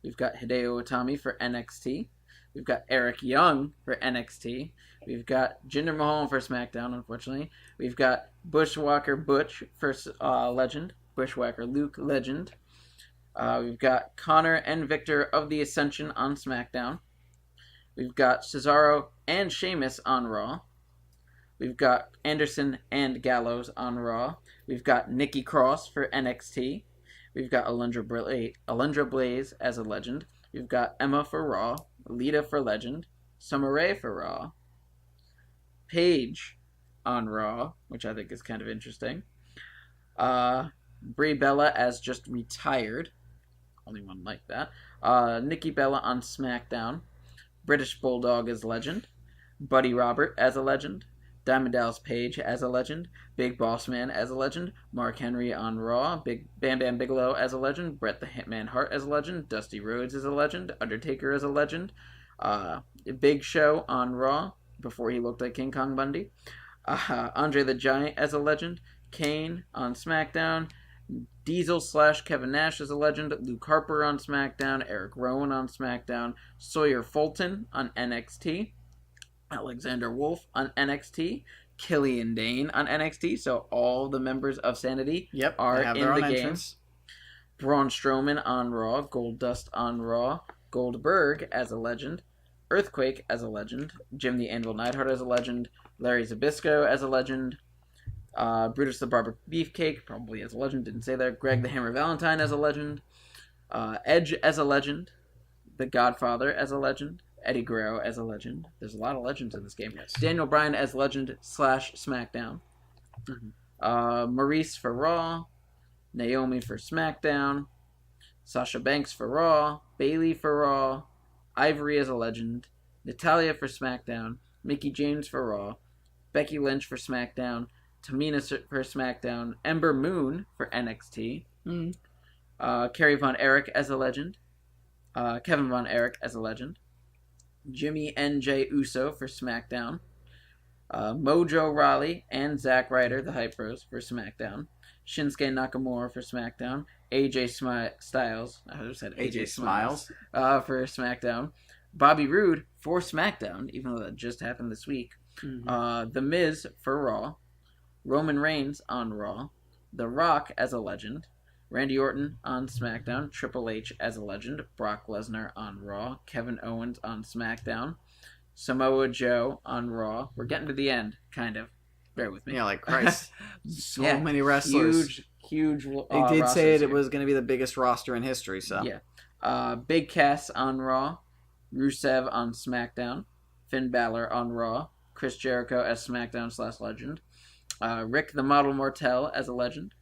We've got Hideo Itami for NXT. We've got Eric Young for NXT. We've got Jinder Mahal for SmackDown, unfortunately. We've got Bushwhacker Butch for Legend. Bushwhacker Luke, Legend. We've got Connor and Victor of the Ascension on SmackDown. We've got Cesaro and Sheamus on Raw. We've got Anderson and Gallows on Raw. We've got Nikki Cross for NXT. We've got Alundra Blaze as a legend. We've got Emma for Raw. Lita for Legend. Summer Rae for Raw. Paige on Raw, which I think is kind of interesting. Brie Bella as just retired. Only one like that. Nikki Bella on SmackDown. British Bulldog as legend. Buddy Robert as a legend. Diamond Dallas Page as a legend. Big Boss Man as a legend. Mark Henry on Raw. Bam Bam Bigelow as a legend. Bret the Hitman Hart as a legend. Dusty Rhodes as a legend. Undertaker as a legend. Big Show on Raw before he looked like King Kong Bundy. Andre the Giant as a legend. Kane on SmackDown. Diesel / Kevin Nash as a legend. Luke Harper on SmackDown. Eric Rowan on SmackDown. Sawyer Fulton on NXT. Alexander Wolf on NXT. Killian Dane on NXT. So all the members of Sanity are in the game. Entrance. Braun Strowman on Raw. Goldust on Raw. Goldberg as a legend. Earthquake as a legend. Jim the Anvil Neidhart as a legend. Larry Zbyszko as a legend. Brutus the Barber Beefcake, probably as a legend, didn't say that. Greg the Hammer Valentine as a legend. Edge as a legend. The Godfather as a legend. Eddie Guerrero as a legend. There's a lot of legends in this game. Yes. Daniel Bryan as legend / SmackDown. Maurice for Raw. Naomi for SmackDown. Sasha Banks for Raw. Bayley for Raw. Ivory as a legend. Natalya for SmackDown. Mickie James for Raw. Becky Lynch for SmackDown. Tamina for SmackDown. Ember Moon for NXT. Kerry Von Erich as a legend. Kevin Von Erich as a legend. Jimmy NJ Uso for SmackDown. Mojo Rawley and Zack Ryder, the Hype Bros, for SmackDown. Shinsuke Nakamura for SmackDown. Styles. I just said AJ Smiles. For SmackDown. Bobby Roode for SmackDown, even though that just happened this week. Mm-hmm. The Miz for Raw. Roman Reigns on Raw. The Rock as a legend. Randy Orton on SmackDown. Triple H as a legend. Brock Lesnar on Raw. Kevin Owens on SmackDown. Samoa Joe on Raw. We're getting to the end, kind of. Bear with me. Yeah, like Christ. Many wrestlers. Huge. They did say it was going to be the biggest roster in history, so. Yeah. Big Cass on Raw. Rusev on SmackDown. Finn Balor on Raw. Chris Jericho as SmackDown/Legend. Rick the Model Mortel as a legend.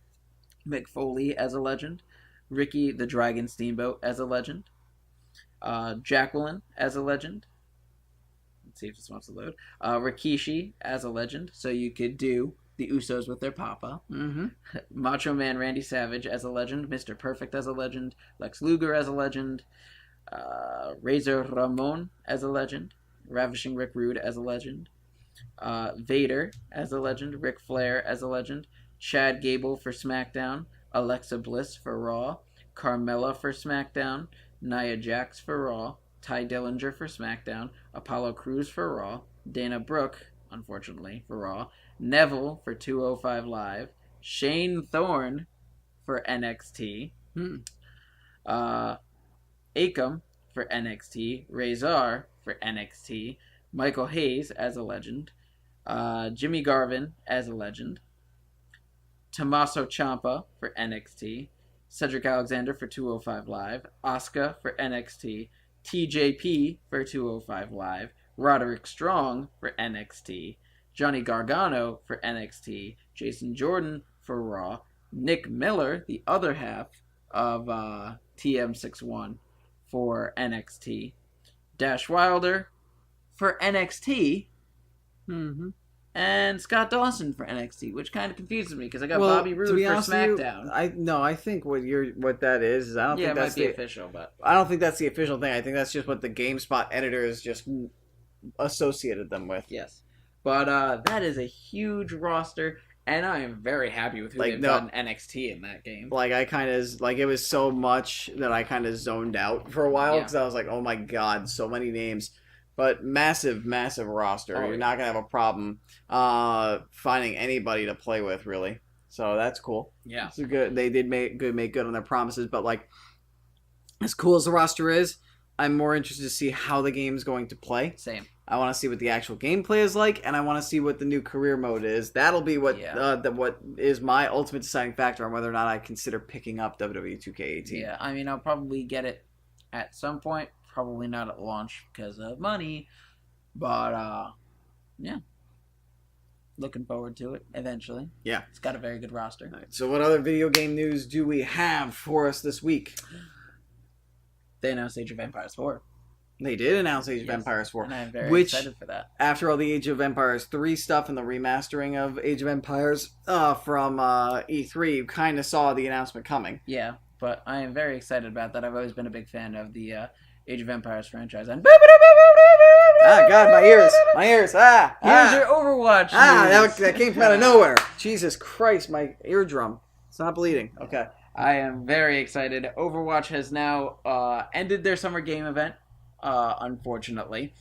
Mick Foley as a legend. Ricky the Dragon Steamboat as a legend. Jacqueline as a legend. Let's see if this wants to load. Rikishi as a legend. So you could do the Usos with their papa. Mm-hmm. Macho Man Randy Savage as a legend. Mr. Perfect as a legend. Lex Luger as a legend. Razor Ramon as a legend. Ravishing Rick Rude as a legend. Vader as a legend. Ric Flair as a legend. Chad Gable for SmackDown. Alexa Bliss for Raw. Carmella for SmackDown. Nia Jax for Raw. Ty Dillinger for SmackDown. Apollo Crews for Raw. Dana Brooke, unfortunately, for Raw. Neville for 205 Live. Shane Thorne for NXT. Akam for NXT. Razor for NXT. Michael Hayes as a legend. Jimmy Garvin as a legend. Tommaso Ciampa for NXT. Cedric Alexander for 205 Live. Asuka for NXT. TJP for 205 Live. Roderick Strong for NXT. Johnny Gargano for NXT. Jason Jordan for Raw. Nick Miller, the other half of TM61 for NXT. Dash Wilder for NXT. Mm-hmm. And Scott Dawson for NXT, which kind of confuses me because I got Bobby Roode for SmackDown. I think what that is I don't think that's the official, but I don't think that's the official thing. I think that's just what the GameSpot editors just associated them with. Yes, but that is a huge roster, and I am very happy with who they've done NXT in that game. Like it was so much that I kind of zoned out for a while because I was like, oh my god, so many names. But massive roster. You're not going to have a problem finding anybody to play with, really. So that's cool. Yeah. It's good. They did make good on their promises. But, like, as cool as the roster is, I'm more interested to see how the game's going to play. Same. I want to see what the actual gameplay is like, and I want to see what the new career mode is. That'll be what is my ultimate deciding factor on whether or not I consider picking up WWE 2K18. Yeah, I mean, I'll probably get it at some point. Probably not at launch because of money, but yeah, looking forward to it eventually. Yeah, it's got a very good roster. All right, so what other video game news do we have for us this week? They announced Age of Empires 4. They did announce Age of Empires 4. And I'm very excited for that. After all the Age of Empires 3 stuff and the remastering of Age of Empires from E3, you kind of saw the announcement coming. Yeah, but I am very excited about that. I've always been a big fan of the Age of Empires franchise. And God, my ears. Here's your Overwatch news. That came from out of nowhere. Jesus Christ, my eardrum. It's not bleeding. Okay. I am very excited. Overwatch has now ended their summer game event, unfortunately.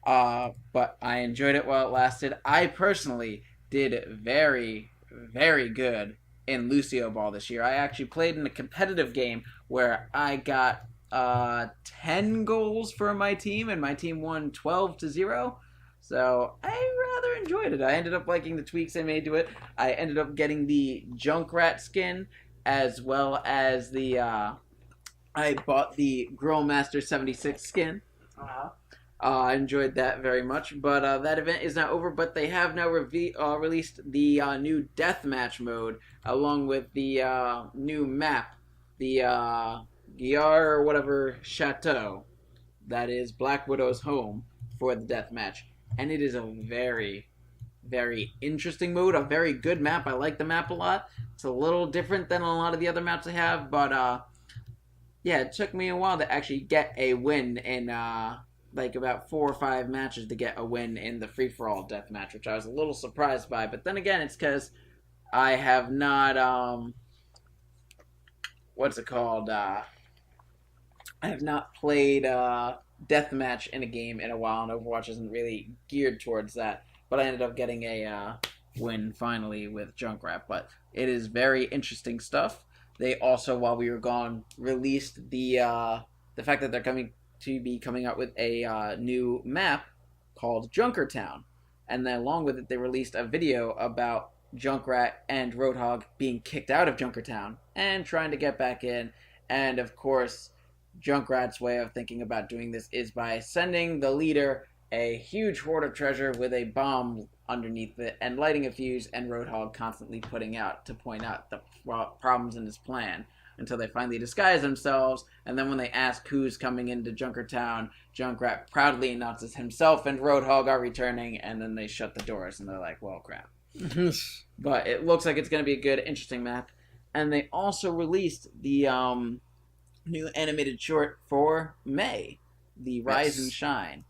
But I enjoyed it while it lasted. I personally did very, very good in Lucio Ball this year. I actually played in a competitive game where I got 10 goals for my team, and my team won 12-0. So I rather enjoyed it. I ended up liking the tweaks I made to it. I ended up getting the Junkrat skin, as well as the I bought the Grillmaster 76 skin. I enjoyed that very much. But that event is now over. But they have now released the new deathmatch mode, along with the new map, the Gyar or whatever Chateau, that is Black Widow's home for the deathmatch. And it is a very, very interesting mode, a very good map. I like the map a lot. It's a little different than a lot of the other maps I have, but yeah, it took me a while to actually get a win in like about 4 or 5 matches to get a win in the free-for-all death match, which I was a little surprised by. But then again, it's because I have not, what's it called? I have not played deathmatch in a game in a while, and Overwatch isn't really geared towards that. But I ended up getting a win finally with Junkrat. But it is very interesting stuff. They also, while we were gone, released the fact that they're coming out with a new map called Junkertown. And then along with it, they released a video about Junkrat and Roadhog being kicked out of Junkertown and trying to get back in. And of course, Junkrat's way of thinking about doing this is by sending the leader a huge hoard of treasure with a bomb underneath it and lighting a fuse, and Roadhog constantly point out the problems in his plan until they finally disguise themselves. And then when they ask who's coming into Junkertown, Junkrat proudly announces himself and Roadhog are returning, and then they shut the doors and they're like, well, crap. But it looks like it's going to be a good, interesting map. And they also released the new animated short for May, the Rise and Shine,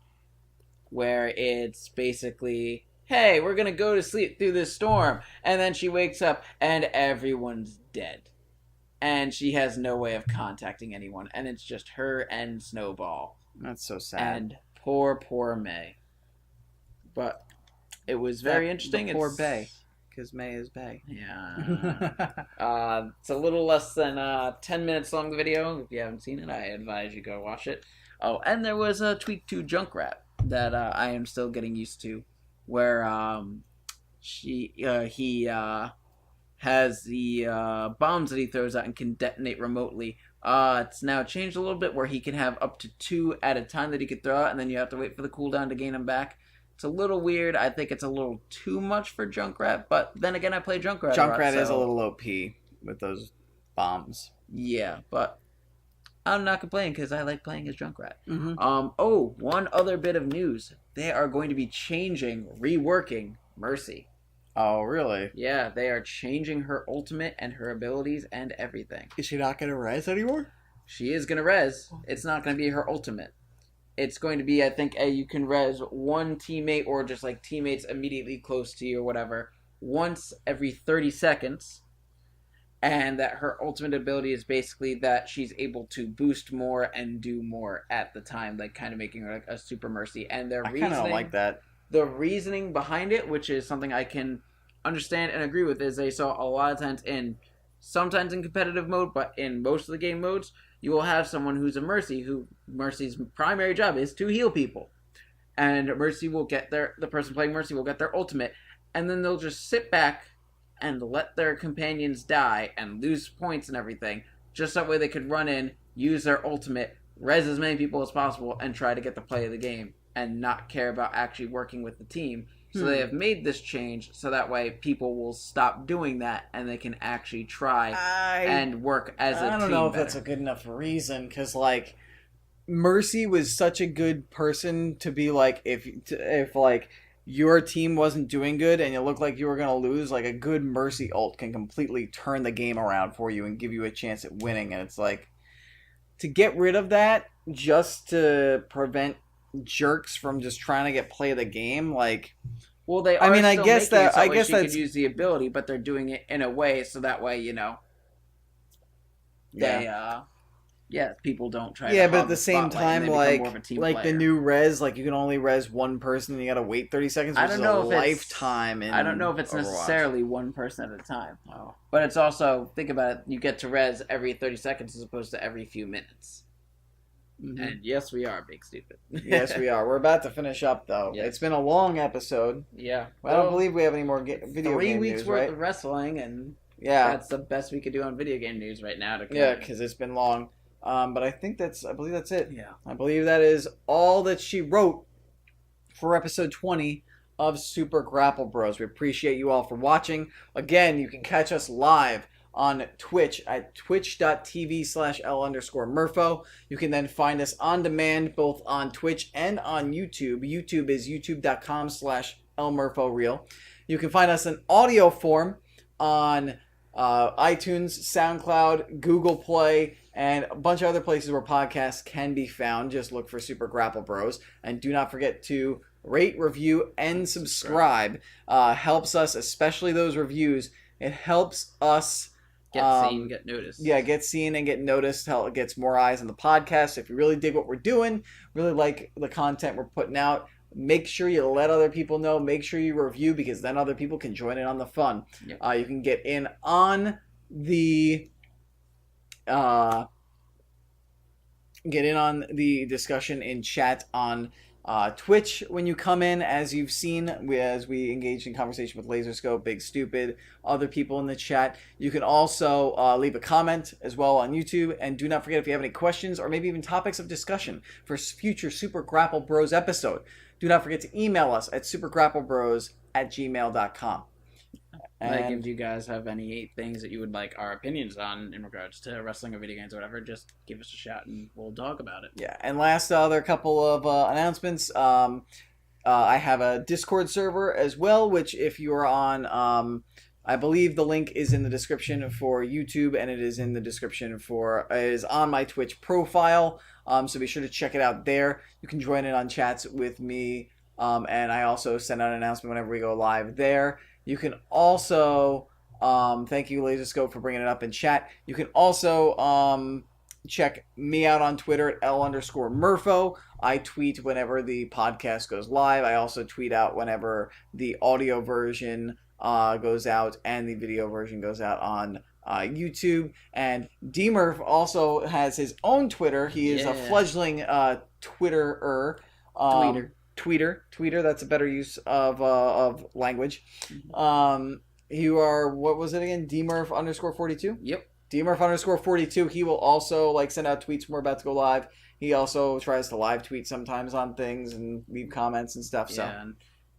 where it's basically, hey, we're going to go to sleep through this storm. And then she wakes up and everyone's dead. And she has no way of contacting anyone. And it's just her and Snowball. That's so sad. And poor May. But it was very interesting. Poor Bay. Because May is Bay. Yeah. It's a little less than 10 minutes long, the video. If you haven't seen it, I advise you go watch it. Oh, and there was a tweak to Junkrat that I am still getting used to, where he has the bombs that he throws out and can detonate remotely. It's now changed a little bit where he can have up to 2 at a time that he could throw out, and then you have to wait for the cooldown to gain them back. It's a little weird. I think it's a little too much for Junkrat, but then again, I play Junkrat. Junkrat is a little OP with those bombs. Yeah, but I'm not complaining because I like playing as Junkrat. Mm-hmm. One other bit of news. They are going to be reworking Mercy. Oh, really? Yeah, they are changing her ultimate and her abilities and everything. Is she not going to res anymore? She is going to res. It's not going to be her ultimate. It's going to be, I think, you can res one teammate or just like teammates immediately close to you or whatever once every 30 seconds. And that her ultimate ability is basically that she's able to boost more and do more at the time, like kind of making her like a super Mercy. And I kind of don't like that. The reasoning behind it, which is something I can understand and agree with, is they saw a lot of times sometimes in competitive mode, but in most of the game modes, you will have someone who's a Mercy, who Mercy's primary job is to heal people. And Mercy will get the person playing Mercy will get their ultimate, and then they'll just sit back and let their companions die and lose points and everything, just that way they could run in, use their ultimate, res as many people as possible, and try to get the play of the game, and not care about actually working with the team. So they have made this change so that way people will stop doing that and they can actually try and work as a team. I don't know if that's a good enough reason, because like Mercy was such a good person to be like, if like your team wasn't doing good and you looked like you were going to lose, like a good Mercy ult can completely turn the game around for you and give you a chance at winning. And it's like, to get rid of that just to prevent jerks from just trying to get play of the game, like, well, they are. I mean, I guess that she could use the ability, but they're doing it in a way so that way, people don't try. Yeah, but at the same time, like the new res, like you can only res one person, and you gotta wait 30 seconds. Which is a lifetime. I don't know if it's necessarily one person at a time. Oh. But it's also, think about it, you get to res every 30 seconds as opposed to every few minutes. Mm-hmm. And yes, we are big stupid. Yes, we are. We're about to finish up, though. Yes. It's been a long episode. Yeah. Well, I don't believe we have any more video game news, 3 weeks worth of wrestling, and that's the best we could do on video game news right now. Yeah, because it's been long. But I believe that's it. Yeah. I believe that is all that she wrote for episode 20 of Super Grapple Bros. We appreciate you all for watching. Again, you can catch us live on Twitch at twitch.tv/L_Murpho. You can then find us on demand both on Twitch and on YouTube. YouTube is youtube.com/LMurphoReal. You can find us in audio form on iTunes, SoundCloud, Google Play, and a bunch of other places where podcasts can be found. Just look for Super Grapple Bros. And do not forget to rate, review, and subscribe. Helps us, especially those reviews. It helps us get seen, get noticed. Yeah, get seen and get noticed. It gets more eyes on the podcast. If you really dig what we're doing, really like the content we're putting out, make sure you let other people know. Make sure you review, because then other people can join in on the fun. Yep. You can get in on the discussion in chat on Twitch when you come in, as you've seen, as we engage in conversation with Laserscope, Big Stupid, other people in the chat. You can also leave a comment as well on YouTube, and do not forget, if you have any questions or maybe even topics of discussion for future Super Grapple Bros episode, do not forget to email us at supergrapplebros@gmail.com. Like, if you guys have any things that you would like our opinions on in regards to wrestling or video games or whatever, just give us a shout and we'll talk about it. Yeah, and last other couple of announcements. I have a Discord server as well, which if you are on, I believe the link is in the description for YouTube, and it is in the description is on my Twitch profile. So be sure to check it out there. You can join in on chats with me, and I also send out an announcement whenever we go live there. You can also, thank you, Laserscope, for bringing it up in chat. You can also check me out on Twitter at L_Murpho. I tweet whenever the podcast goes live. I also tweet out whenever the audio version goes out and the video version goes out on YouTube. And DMurph also has his own Twitter. He is a fledgling Twitterer. Tweeter, that's a better use of language. You are, what was it again? DMurph_42? Yep. DMurph_42. He will also send out tweets when we're about to go live. He also tries to live tweet sometimes on things and leave comments and stuff. Yeah,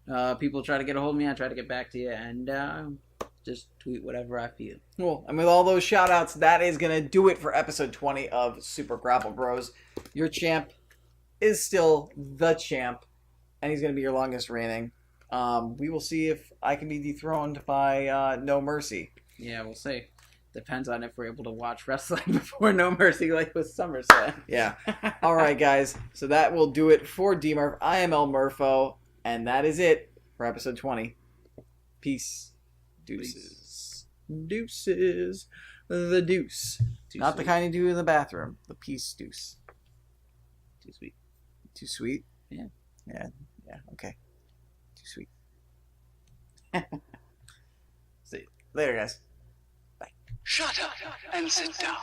and people try to get a hold of me, I try to get back to you, and just tweet whatever I feel. Cool. And with all those shout outs, that is going to do it for episode 20 of Super Grapple Bros. Your champ is still the champ, and he's going to be your longest reigning. We will see if I can be dethroned by No Mercy. Yeah, we'll see. Depends on if we're able to watch wrestling before No Mercy, like with SummerSlam. Yeah. All right, guys. So that will do it for DMurph. I am El Murpho, and that is it for episode 20. Peace. Deuces. Deuces. The deuce. Not the kind you do in the bathroom. The peace deuce. Too sweet. Too sweet? Yeah. Yeah. Okay. Too sweet. See you later, guys. Shut up and sit down.